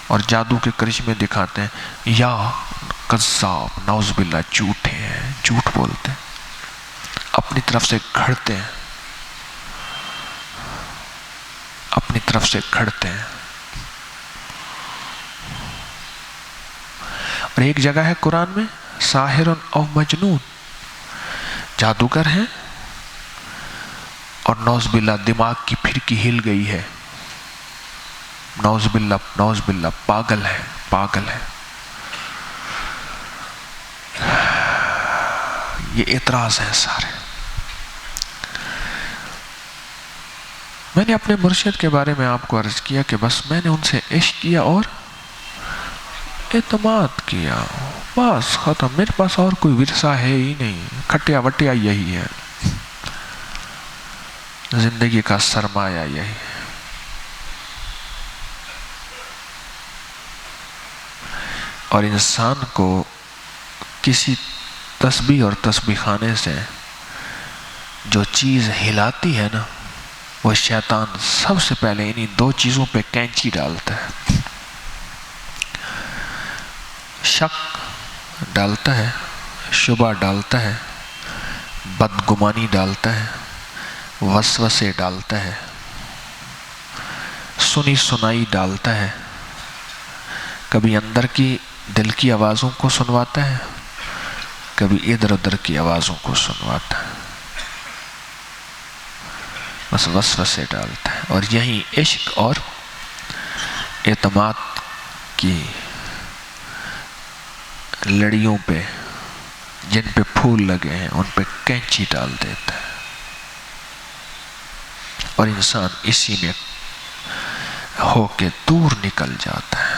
اور جادو کے کرشمے دکھاتے ہیں، یا کذاب نعوذ باللہ، جھوٹے ہیں، جھوٹ بولتے ہیں، اپنی طرف سے گھڑتے ہیں، اپنی طرف سے گھڑتے ہیں۔ اور ایک جگہ ہے قرآن میں ساحر او مجنون، جادوگر ہیں اور نعوذ باللہ دماغ کی پھرکی ہل گئی ہے، نعوذ باللہ پاگل ہے، پاگل ہے۔ یہ اعتراض ہیں سارے۔ میں نے اپنے مرشد کے بارے میں آپ کو عرض کیا کہ بس میں نے ان سے عشق کیا اور اعتماد کیا، بس ختم، میرے پاس اور کوئی ورثہ ہے ہی نہیں، کھٹیا وٹیا یہی ہے، زندگی کا سرمایہ یہی ہے۔ اور انسان کو کسی تسبیح اور تسبیح خانے سے جو چیز ہلاتی ہے نا، وہ شیطان سب سے پہلے انہی دو چیزوں پہ کینچی ڈالتا ہے، شک ڈالتا ہے، شبہ ڈالتا ہے، بدگمانی ڈالتا ہے، وسوسے ڈالتا ہے، سنی سنائی ڈالتا ہے، کبھی اندر کی دل کی آوازوں کو سنواتا ہے، کبھی ادھر ادھر کی آوازوں کو سنواتا ہے، بس وسوسے ڈالتا ہے۔ اور یہی عشق اور اعتماد کی لڑیوں پہ، جن پہ پھول لگے ہیں، ان پہ کینچی ڈال دیتا ہے، اور انسان اسی میں ہو کے دور نکل جاتا ہے،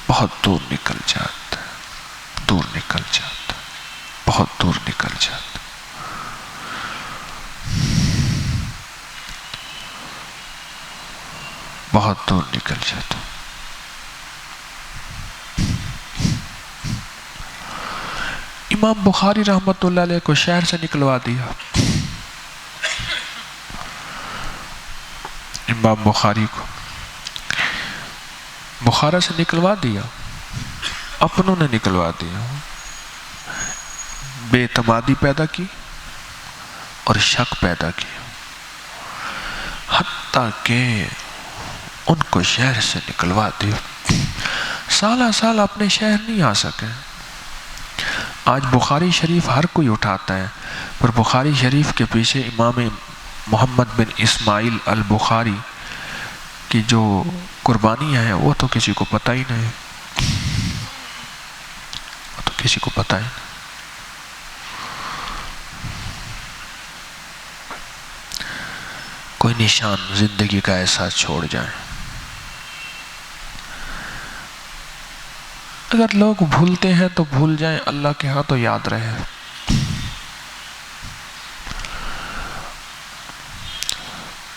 بہت دور نکل جاتا ہے، دور نکل جاتا ہے، بہت دور نکل جاتا ہے۔ بہت دور نکل جاتا ہے۔ امام بخاری رحمۃ اللہ علیہ کو شہر سے نکلوا دیا، امام بخاری کو بخارا سے نکلوا دیا، اپنوں نے نکلوا دیا، بے اعتمادی پیدا کی اور شک پیدا کی، حتیٰ کہ ان کو شہر سے نکلوا دیا، سالہ سال اپنے شہر نہیں آ سکے۔ آج بخاری شریف ہر کوئی اٹھاتا ہے، پر بخاری شریف کے پیچھے امام محمد بن اسماعیل البخاری کی جو قربانیاں ہیں وہ تو کسی کو پتہ ہی نہیں، وہ تو کسی کو پتہ ہی نہیں۔ کوئی نشان زندگی کا ایسا چھوڑ جائیں۔ اگر لوگ بھولتے ہیں تو بھول جائیں، اللہ کے ہاں تو یاد رہے۔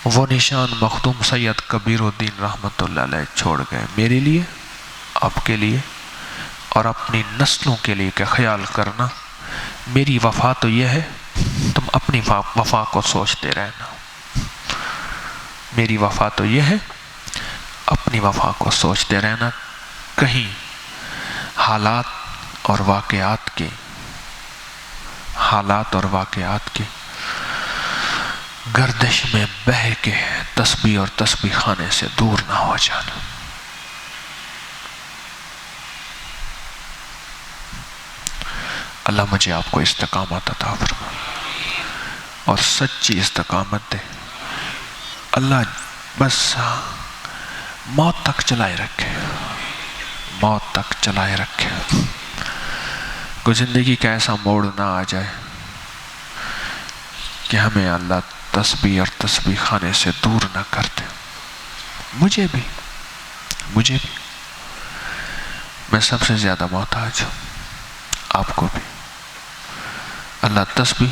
وہ نشان مخدوم سید کبیر الدین رحمۃ اللہ علیہ چھوڑ گئے، میرے لیے، آپ کے لیے اور اپنی نسلوں کے لیے کہ خیال کرنا، میری وفا تو یہ ہے، تم اپنی وفا کو سوچتے رہنا، میری وفا تو یہ ہے، اپنی وفا کو سوچتے رہنا، کہیں حالات اور واقعات کے گردش میں بہہ کے تسبیح اور تسبیح خانے سے دور نہ ہو جانا۔ اللہ مجھے آپ کو استقامت عطا فرمائے اور سچی استقامت دے۔ اللہ بس موت تک چلائے رکھے، موت تک چلائے رکھے، کوئی زندگی کا ایسا موڑ نہ آ جائے کہ ہمیں اللہ تسبیح اور تسبیح خانے سے دور نہ کر دے۔ مجھے بھی میں سب سے زیادہ محتاج ہوں، آپ کو بھی۔ اللہ تسبیح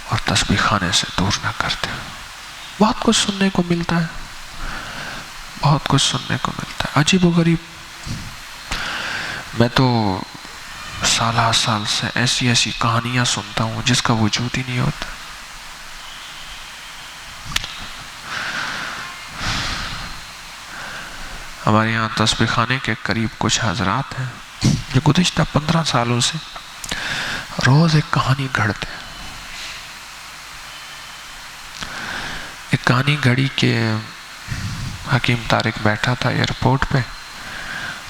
اور تسبیح خانے سے دور نہ کر دے۔ بہت کچھ سننے کو ملتا ہے، بہت کچھ سننے کو ملتا ہے، عجیب و غریب۔ میں تو سالہ سال سے ایسی کہانیاں سنتا ہوں جس کا وجود ہی نہیں ہوتا۔ ہمارے یہاں تسبیح خانے کے قریب کچھ حضرات ہیں جو گزشتہ 15 سالوں سے روز ایک کہانی گھڑتے ہیں۔ ایک کہانی گھڑی کہ حکیم طارق بیٹھا تھا ایئرپورٹ پہ،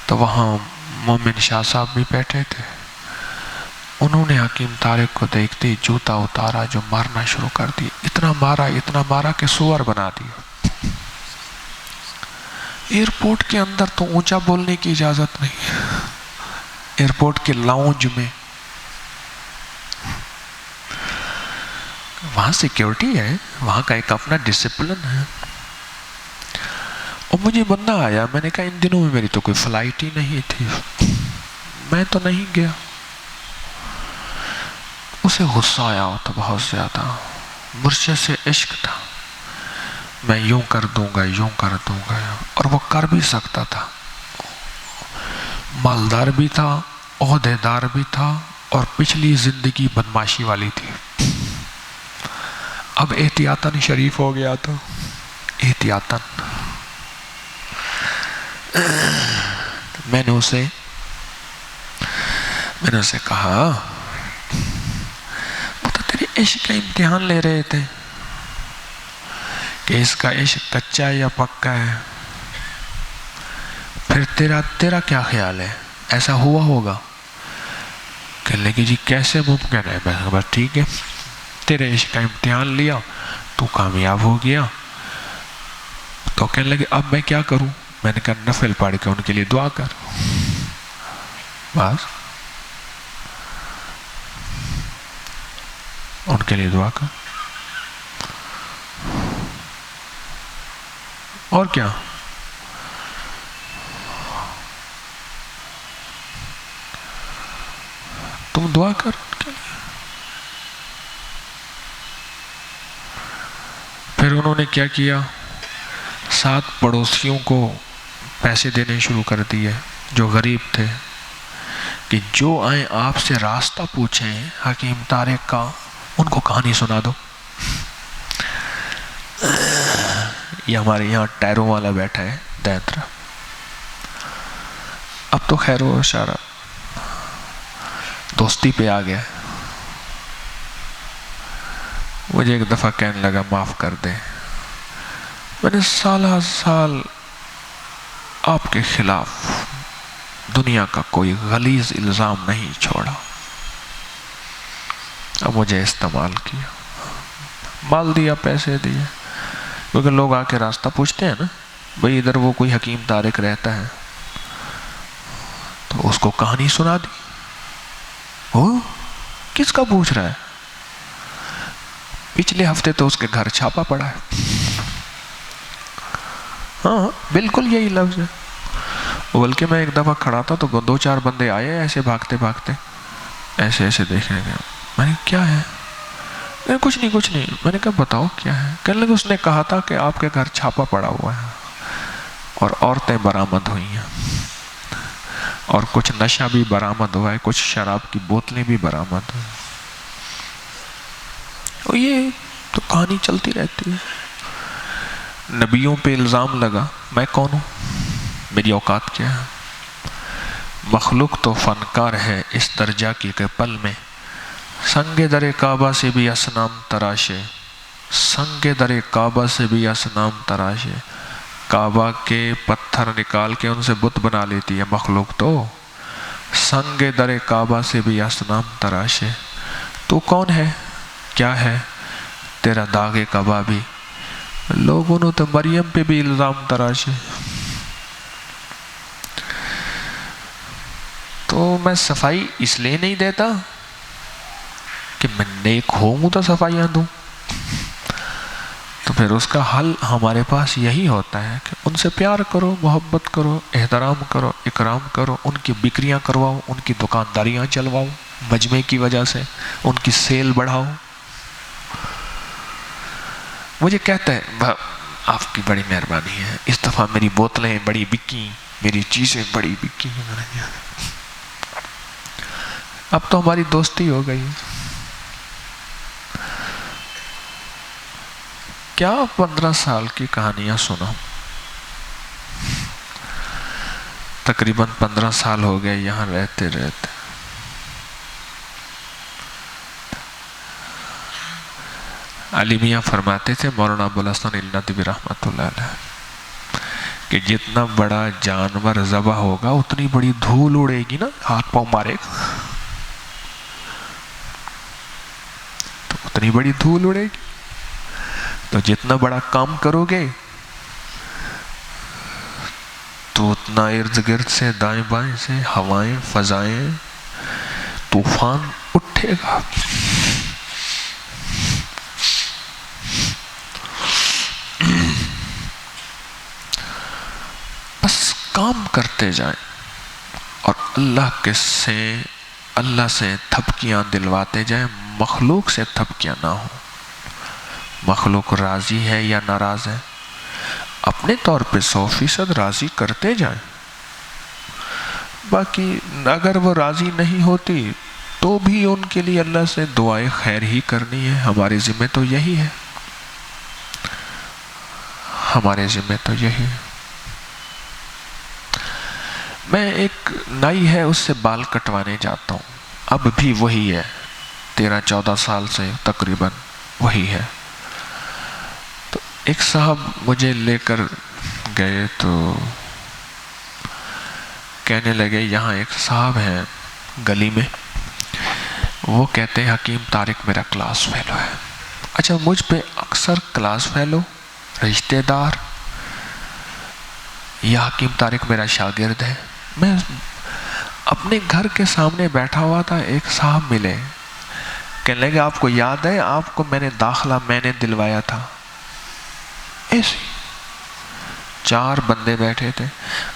تو وہاں مومن شاہ صاحب بھی بیٹھے تھے۔ انہوں نے حکیم طارق کو دیکھتے ہی جوتا اتارا جو مارنا شروع کر دیا، اتنا مارا کہ سور بنا دیا۔ ایئرپورٹ کے اندر تو اونچا بولنے کی اجازت نہیں، ایئرپورٹ کے لاؤنج میں وہاں سیکیورٹی ہے، وہاں کا ایک اپنا ڈسپلن ہے۔ اور مجھے بندہ آیا، میں نے کہا ان دنوں میں میری تو کوئی فلائٹ ہی نہیں تھی، میں تو نہیں گیا۔ اسے غصہ آیا ہوتا بہت زیادہ، مرشد سے عشق تھا، میں یوں کر دوں گا اور وہ کر بھی سکتا تھا، مالدار بھی تھا، عہدے دار بھی تھا، اور پچھلی زندگی بدماشی والی تھی۔ اب احتیاطاً شریف ہو گیا تھا، احتیاطاً۔ میں نے اسے کہا وہ تو تیرے عشق کا امتحان لے رہے تھے کہ اس کا عشق کچا ہے یا پکا ہے، پھر تیرا کیا خیال ہے، ایسا ہوا ہوگا؟ کہنے لگے جی کیسے ممکن ہے؟ میں نے کہا ٹھیک ہے، تیرے عشق کا امتحان لیا، تو کامیاب ہو گیا، تو کہنے لگے اب میں کیا کروں؟ میں نے کہا نفل پڑھ کے ان کے لیے دعا کر، بس ان کے لیے دعا کر، اور کیا؟ تم دعا کر ان کے لیے۔ پھر انہوں نے کیا کیا، 7 پڑوسیوں کو پیسے دینے شروع کر دیے جو غریب تھے، کہ جو آئیں آپ سے راستہ پوچھیں حکیم طارق کا، ان کو کہانی سنا دو۔ یہ ہمارے یہاں ٹائروں والا بیٹھا ہے دینترا، اب تو خیر و اشارہ دوستی پہ آ گیا۔ مجھے ایک دفعہ کہنے لگا معاف کر دیں، میں نے سالہ سال آپ کے خلاف دنیا کا کوئی غلیظ الزام نہیں چھوڑا، اب مجھے استعمال کیا، مال دیا، پیسے دیے، کیونکہ لوگ آ کے راستہ پوچھتے ہیں نا، بھئی ادھر وہ کوئی حکیم طارق رہتا ہے، تو اس کو کہانی سنا دی۔ وہ کس کا پوچھ رہا ہے؟ پچھلے ہفتے تو اس کے گھر چھاپا پڑا ہے۔ ہاں بالکل یہی لفظ ہے۔ بلکہ میں ایک دفعہ کھڑا تھا تو 2-4 بندے آئے ایسے بھاگتے ایسے دیکھنے گئے، میں نے کیا ہے؟ میں نے کچھ نہیں، میں نے کہا بتاؤ کیا ہے؟ کہنے لگے اس نے کہا تھا کہ آپ کے گھر چھاپا پڑا ہوا ہے اور عورتیں برآمد ہوئی ہیں، اور کچھ نشہ بھی برآمد ہوا ہے، کچھ شراب کی بوتلیں بھی برآمد ہوئی، اور یہ تو کہانی چلتی رہتی ہے۔ نبیوں پہ الزام لگا، میں کون ہوں؟ میری اوقات کیا ہے؟ مخلوق تو فنکار ہے اس درجہ کی کہ پل میں سنگ در کعبہ سے بھی اصنام تراشے، سنگ در کعبہ سے بھی اصنام تراشے، کعبہ کے پتھر نکال کے ان سے بت بنا لیتی ہے مخلوق تو، سنگ در کعبہ سے بھی اصنام تراشے، تو کون ہے، کیا ہے، تیرا داغ کبابی، لوگوں نے تو مریم پہ بھی الزام تراشے۔ تو میں صفائی اس لیے نہیں دیتا کہ میں نیک ہوں تو صفائیاں دوں، تو پھر اس کا حل ہمارے پاس یہی ہوتا ہے کہ ان سے پیار کرو، محبت کرو، احترام کرو، اکرام کرو، ان کی بکریاں کرواؤ، ان کی دکانداریاں چلواؤ، مجمع کی وجہ سے ان کی سیل بڑھاؤ۔ مجھے کہتا ہے آپ کی بڑی مہربانی ہے، اس دفعہ میری بوتلیں بڑی بکی، میری چیزیں بڑی بکی، اب تو ہماری دوستی ہو گئی۔ کیا 15 سال کی کہانیاں سنو، تقریباً 15 سال ہو گئے یہاں رہتے رہتے۔ علی میاں فرماتے تھے، مولانا ابوالحسن الندوی رحمۃ اللہ علیہ، کہ جتنا بڑا جانور ذبح ہوگا اتنی بڑی دھول اڑے گی نا، ہاتھ پاؤں مارے گا تو اتنی بڑی دھول اڑے گی، تو جتنا بڑا کام کرو گے تو اتنا ارد گرد سے دائیں بائیں سے ہوائیں، فضائیں، طوفان اٹھے گا۔ بس کام کرتے جائیں اور اللہ سے تھپکیاں دلواتے جائیں، مخلوق سے تھپکیاں نہ ہوں۔ مخلوق راضی ہے یا ناراض ہے، اپنے طور پہ 100% راضی کرتے جائیں، باقی اگر وہ راضی نہیں ہوتی تو بھی ان کے لیے اللہ سے دعائے خیر ہی کرنی ہے۔ ہمارے ذمہ تو یہی ہے، ہمارے ذمہ تو یہی ہے۔ میں ایک نائی ہے اس سے بال کٹوانے جاتا ہوں، اب بھی وہی ہے، 13-14 سال سے تقریباً وہی ہے۔ تو ایک صاحب مجھے لے کر گئے تو کہنے لگے، یہاں ایک صاحب ہیں گلی میں، وہ کہتے ہیں حکیم طارق میرا کلاس فیلو ہے۔ اچھا، مجھ پہ اکثر کلاس فیلو، رشتہ دار یا حکیم طارق میرا شاگرد ہے۔ میں اپنے گھر کے سامنے بیٹھا ہوا تھا، ایک صاحب ملے، کہنے لگے آپ کو یاد ہے آپ کو میں نے داخلہ میں نے دلوایا تھا؟ ایسے 4 بندے بیٹھے تھے،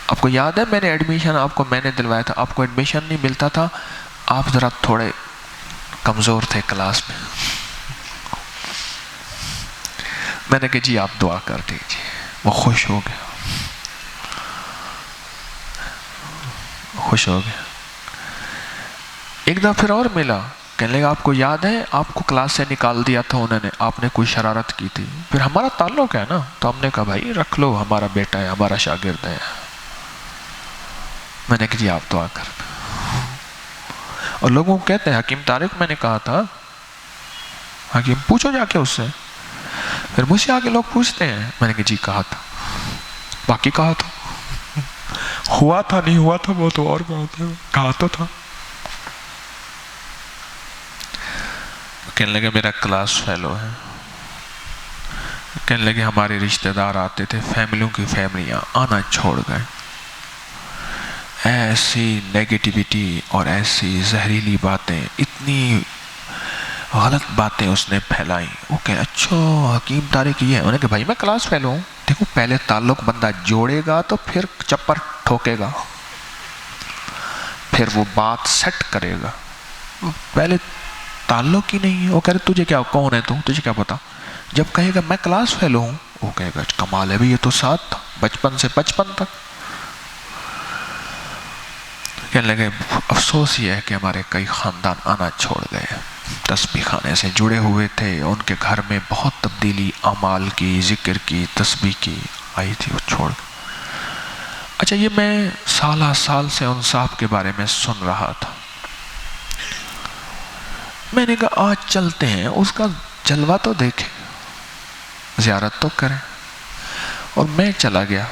آپ کو یاد ہے میں نے ایڈمیشن آپ کو میں نے دلوایا تھا، آپ کو ایڈمیشن نہیں ملتا تھا، آپ ذرا تھوڑے کمزور تھے کلاس میں۔ میں نے کہا جی آپ دعا کر دیجیے۔ وہ خوش ہو گیا، خوش ہو گیا۔ ایک دفعہ پھر اور ملا، کہنے لگا آپ کو یاد ہے آپ کو کلاس سے نکال دیا تھا انہوں نے، آپ نے کوئی شرارت کی تھی، پھر ہمارا تعلق ہے نا، تو ہم نے کہا بھائی رکھ لو، ہمارا بیٹا ہے، ہمارا شاگرد ہے۔ میں نے کہا جی آپ دعا کر دیں۔ اور لوگوں کو کہتے ہیں حکیم طارق میں نے کہا تھا، حکیم پوچھو جا کے اس سے، پھر مجھ سے آگے لوگ پوچھتے ہیں، میں نے کہا جی کہا تھا، باقی کہا تھا، ہوا تھا نہیں ہوا تھا وہ تو اور بات ہے، کہا تو تھا۔ کہنے لگے میرا کلاس فیلو ہے، کہنے لگے ہمارے رشتہ دار آتے تھے، فیملیوں کی فیملیاں آنا چھوڑ گئے، ایسی نیگیٹیوٹی اور ایسی زہریلی باتیں، اتنی غلط باتیں اس نے پھیلائی۔ وہ کہ اچھا حکیم طارق یہ ہے، انہوں نے کہا بھائی میں کلاس فیلو ہوں۔ دیکھو پہلے تعلق بندہ جوڑے گا تو پھر چپر ٹھوکے گا، پھر وہ بات سیٹ کرے گا، پہلے تعلق ہی نہیں ہے۔ وہ کہہ رہے تجھے کیا، کون ہے تو تجھے کیا پتا؟ جب کہے گا میں کلاس فیلو ہوں، وہ کہے گا کمال ہے بھی، یہ تو ساتھ تھا بچپن سے 55 تک۔ کہنے لگے افسوس یہ ہے کہ ہمارے کئی خاندان آنا چھوڑ گئے، تسبیح خانے سے جڑے ہوئے تھے، ان کے گھر میں بہت تبدیلی اعمال کی، ذکر کی، تسبیح کی آئی تھی، وہ چھوڑ گئے۔ اچھا یہ میں سال سے ان صاحب کے بارے میں سن رہا تھا، میں نے کہا آج چلتے ہیں اس کا جلوہ تو دیکھیں۔ زیارت تو کریں. اور میں چلا گیا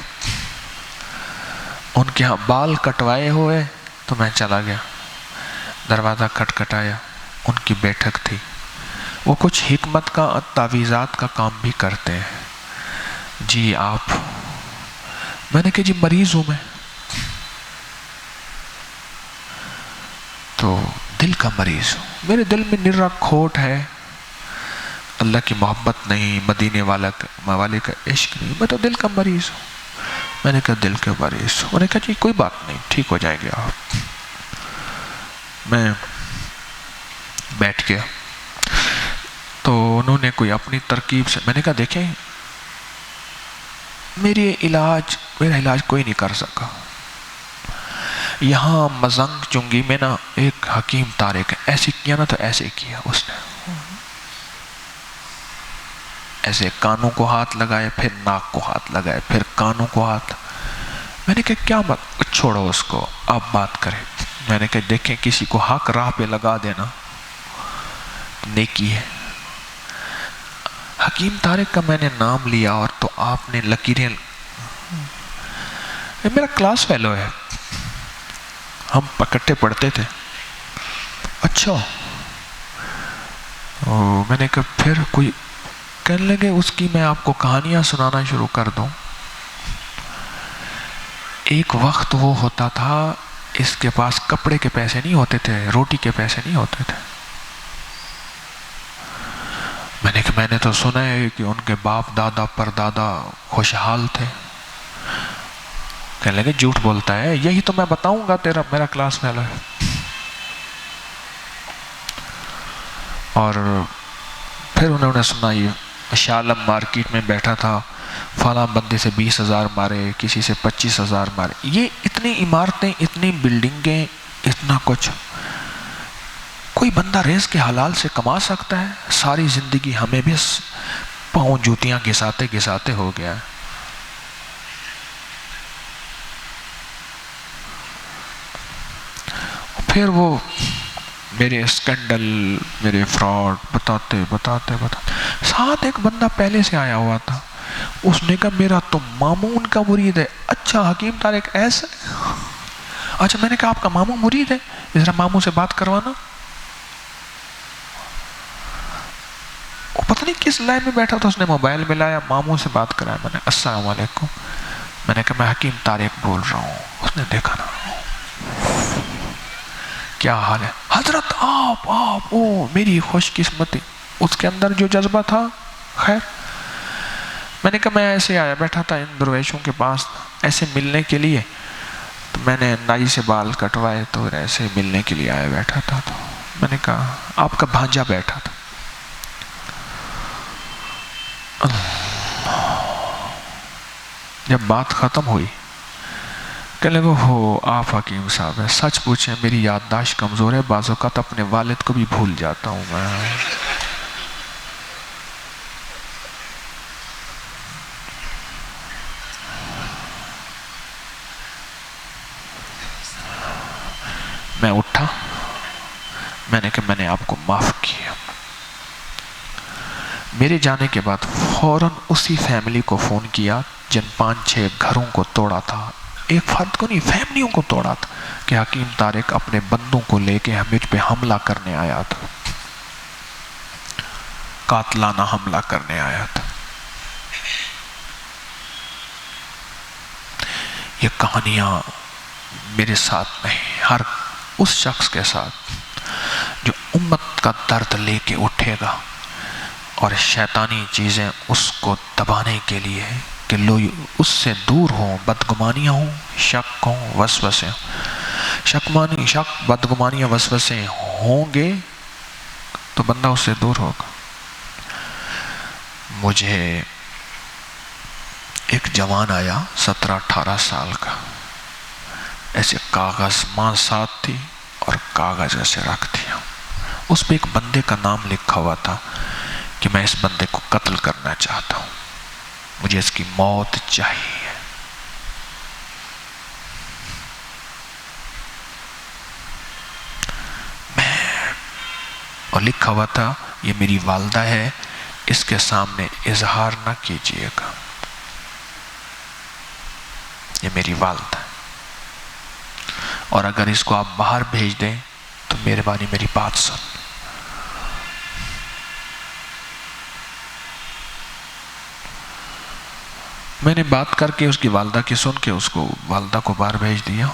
ان کے ہاں بال کٹوائے ہوئے، تو میں چلا گیا. دروازہ کھٹکھٹایا، ان کی بیٹھک تھی. وہ کچھ حکمت کا تعویذات کا کام بھی کرتے ہیں. جی آپ؟ میں نے کہا جی مریض ہوں میں. تو دل کا مریض ہوں، میرے دل میں نرا کھوٹ ہے، اللہ کی محبت نہیں، مدینے والے کا عشق نہیں، میں تو دل کا مریض ہوں. میں نے کہا دل کے مریض ہوں. انہوں نے کہا جی کوئی بات نہیں، ٹھیک ہو جائیں گے آپ. میں بیٹھ گیا تو انہوں نے کوئی اپنی ترکیب سے، میں نے کہا دیکھیں میرا علاج کوئی نہیں کر سکا. یہاں مزنگ چنگی میں نا ایک حکیم طارق ایسے کیا نا، تو ایسے کیا اس نے، ایسے کانوں کو ہاتھ لگائے، پھر ناک کو ہاتھ لگائے، پھر کانوں کو ہاتھ. میں نے کہا کیا بات، چھوڑو اس کو، آپ بات کریں. میں نے کہا دیکھیں کسی کو حق راہ پہ لگا دینا نیکی ہے. حکیم طارق کا میں نے نام لیا اور تو آپ نے لکیریں، میرا کلاس فیلو ہے، ہم اکٹھے پڑھتے تھے. اچھا میں نے کہا پھر کوئی کہنے لگے اس کی میں آپ کو کہانیاں سنانا شروع کر دوں. ایک وقت وہ ہوتا تھا اس کے پاس کپڑے کے پیسے نہیں ہوتے تھے، روٹی کے پیسے نہیں ہوتے تھے. میں نے تو سنا ہے کہ ان کے باپ دادا پر دادا خوشحال تھے. کہنے لگے جھوٹ بولتا ہے، یہی تو میں بتاؤں گا، میرا کلاس فیلو ہے. اور پھر انہوں نے سنائی شالم مارکیٹ میں بیٹھا تھا، فلاں بندے سے 20,000 مارے، کسی سے 25,000 مارے. یہ اتنی عمارتیں، اتنی بلڈنگیں، اتنا کچھ. کوئی بندہ رزق کے حلال سے کما سکتا ہے؟ ساری زندگی ہمیں بھی پاؤں جوتیاں گھساتے گھساتے ہو گیا. پھر وہ میرے اسکینڈل، میرے فراڈ بتاتے. ساتھ ایک بندہ پہلے سے آیا ہوا تھا، اس نے کہا میرا تو مامون کا مرید ہے. اچھا حکیم طارق ایسا؟ اچھا. میں نے کہا آپ کا ماموں مرید ہے، ذرا ماموں سے بات کروانا. وہ پتہ نہیں کس لائن میں بیٹھا تھا، اس نے موبائل میں لایا، ماموں سے بات کرایا. میں نے السلام علیکم. میں نے کہا میں حکیم طارق بول رہا ہوں. اس نے دیکھا نا کیا حال ہے حضرت، آپ او میری خوش قسمتی. اس کے اندر جو جذبہ تھا. خیر میں نے کہا میں ایسے آیا بیٹھا تھا ان درویشوں کے پاس ایسے ملنے کے لیے، تو میں نے نائی سے بال کٹوائے تو ایسے ملنے کے لیے آیا بیٹھا تھا. تو میں نے کہا آپ کا بھانجا بیٹھا تھا. جب بات ختم ہوئی کہنے لگے ہو آپ حکیم صاحب ہیں، سچ پوچھیں میری یادداشت کمزور ہے، بعض اوقات اپنے والد کو بھی بھول جاتا ہوں میں اٹھا. میں نے کہا میں نے آپ کو معاف کیا. میرے جانے کے بعد فوراً اسی فیملی کو فون کیا جن 5-6 گھروں کو توڑا تھا، ایک فرد کو نہیں فیملیوں کو توڑا تھا، کہ حکیم طارق اپنے بندوں کو لے کے مجھ پہ حملہ کرنے آیا تھا، قاتلانہ حملہ کرنے آیا تھا. یہ کہانیاں میرے ساتھ نہیں، ہر اس شخص کے ساتھ جو امت کا درد لے کے اٹھے گا اور شیطانی چیزیں اس کو دبانے کے لیے کہ لوگ اس سے دور ہوں، بدگمانیاں ہوں، شک ہوں، وسوسے ہوں. شک بدگمانیاں وسوسے ہوں گے تو بندہ اس سے دور ہوگا. مجھے ایک جوان آیا 17-18 سال کا، ایسے کاغذ ماں ساتھ تھی اور کاغذ ایسے رکھ دیا، اس پہ ایک بندے کا نام لکھا ہوا تھا کہ میں اس بندے کو قتل کرنا چاہتا ہوں، مجھے اس کی موت چاہیے. اور لکھا ہوا تھا یہ میری والدہ ہے، اس کے سامنے اظہار نہ کیجیے گا. یہ میری والدہ ہے، اور اگر اس کو آپ باہر بھیج دیں تو مہربانی میری بات سن. میں نے بات کر کے اس کی والدہ کی سن کے اس کو والدہ کو باہر بھیج دیا،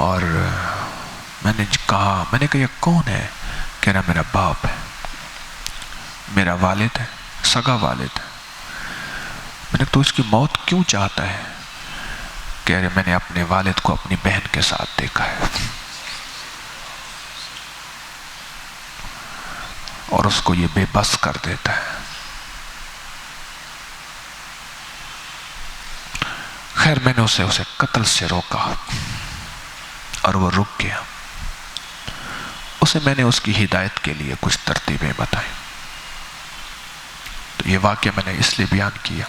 اور میں نے کہا یہ کون ہے؟ کہہ رہا میرا باپ ہے، میرا والد ہے، سگا والد ہے. میں نے تو اس کی موت کیوں چاہتا ہے؟ کہہ رہے میں نے اپنے والد کو اپنی بہن کے ساتھ دیکھا ہے اور اس کو یہ بے بس کر دیتا ہے. خیر میں نے اسے قتل سے روکا اور وہ رک گیا. اسے میں نے اس کی ہدایت کے لیے کچھ ترتیبیں بتائیں. تو یہ واقعہ میں نے اس لیے بیان کیا،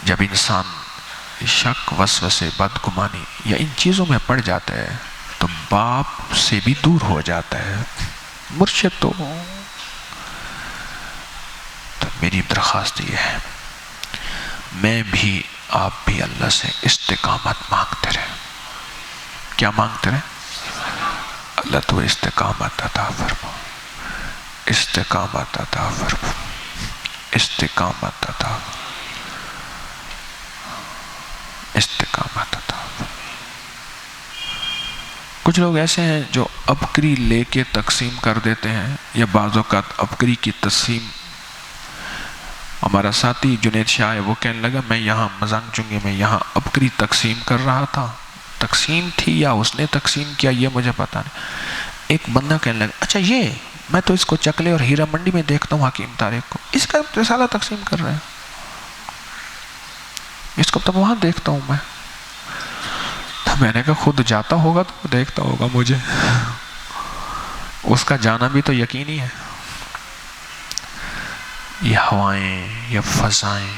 جب انسان شک، وسوسے، بدگمانی یا ان چیزوں میں پڑ جاتا ہے تو باپ سے بھی دور ہو جاتا ہے. مرشد تو میری درخواست یہ ہے، میں بھی آپ بھی اللہ سے استقامت مانگتے رہے. کیا مانگتے رہے؟ اللہ تو استقامت عطا فرما، استقامت عطا فرما، استقامت عطا، استقامت عطا. کچھ لوگ ایسے ہیں جو ابکری لے کے تقسیم کر دیتے ہیں، یا بعض اوقات ابکری کی تقسیم. ہمارا ساتھی جنید شاہ ہے، وہ کہنے لگا میں یہاں مزنگ چنگی میں یہاں ابکری تقسیم کر رہا تھا. تقسیم تھی یا اس نے تقسیم کیا یہ مجھے پتا نہیں. ایک بندہ کہنے لگا اچھا یہ میں تو اس کو چکلے اور ہیرا منڈی میں دیکھتا ہوں حکیم طارق کو، اس کا رسالہ تقسیم کر رہے ہیں، اس کو تب وہاں دیکھتا ہوں میں. تو میں نے کہا خود جاتا ہوگا تو دیکھتا ہوگا مجھے، اس کا جانا بھی تو یقینی ہے. یہ ہوائیں، یہ فضائیں،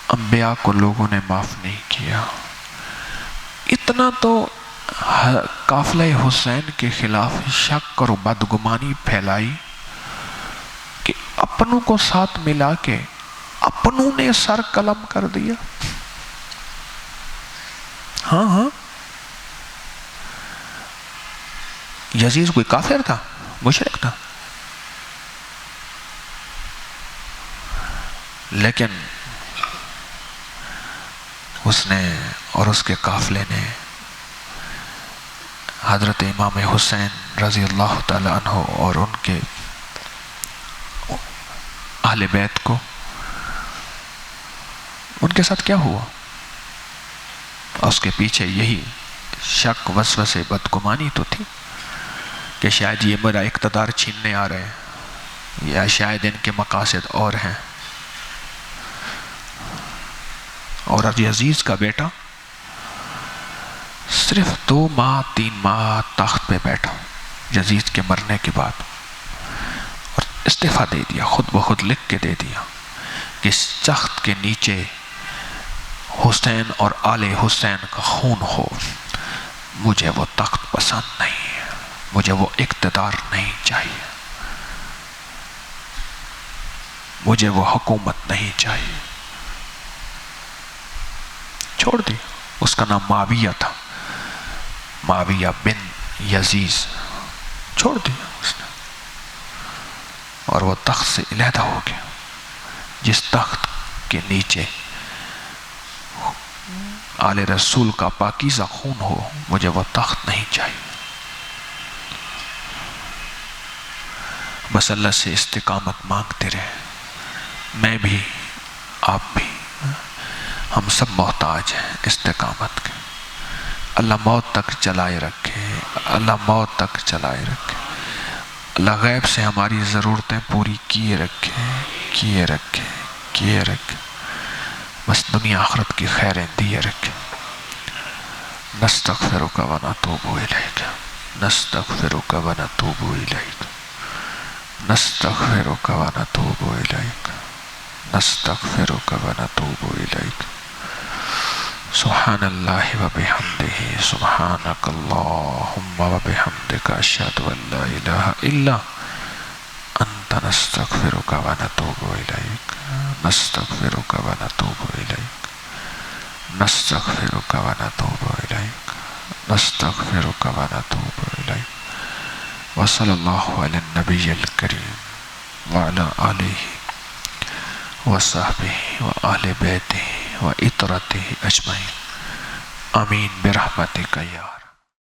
انبیاء کو لوگوں نے معاف نہیں کیا. اتنا تو قافلہ حسین کے خلاف شک اور بدگمانی پھیلائی کہ اپنوں کو ساتھ ملا کے اپنوں نے سر قلم کر دیا. ہاں یزید کوئی کافر تھا، مشرک تھا، لیکن اس نے اور اس کے قافلے نے حضرت امام حسین رضی اللہ تعالی عنہ اور ان کے اہل بیت کو، ان کے ساتھ کیا ہوا؟ اس کے پیچھے یہی شک، وسوسے، بدگمانی تو تھی کہ شاید یہ میرا اقتدار چھیننے آ رہے ہیں، یا شاید ان کے مقاصد اور ہیں. اور یزید کا بیٹا صرف 2 ماہ 3 ماہ تخت پہ بیٹھا یزید کے مرنے کے بعد، اور استعفیٰ دے دیا، خود بخود لکھ کے دے دیا کہ اس تخت کے نیچے حسین اور آل حسین کا خون ہو. مجھے وہ تخت پسند نہیں ہے، مجھے وہ اقتدار نہیں چاہیے، مجھے وہ حکومت نہیں چاہیے. چھوڑ دی. اس کا نام معاویہ تھا، معاویہ بن یزید. چھوڑ دیا اس نے، اور وہ تخت سے علیحدہ ہو گیا. جس تخت کے نیچے آل رسول کا پاکیزہ خون ہو، مجھے وہ تخت نہیں چاہیے. بس اللہ سے استقامت مانگتے رہے. میں بھی، آپ بھی، ہم سب محتاج ہیں استقامت کے. اللہ موت تک چلائے رکھے، اللہ موت تک چلائے رکھے. اللہ غیب سے ہماری ضرورتیں پوری کیے رکھے، کیے رکھے، کیے رکھے. بس دنیا آخرت کی خیریں دیے رکھے. نستغفرک و نتوب الیک، نستغفرک و نتوب الیک، نستغفرک و نتوب الیک، نستغفرک و نتوب الیک. سبحان اللہ و بحمدہ، سبحانک اللہم و بحمدک، اشہد ان لا الہ الا أنت نستغفرك ونتوب إليك نستغفرك ونتوب إليك نستغفرك ونتوب إليك نستغفرك ونتوب إليك وصلى الله على النبي الكريم وعلى آله وصحبه وآل بيته وإطرته أجمعين آمين برحمتك يا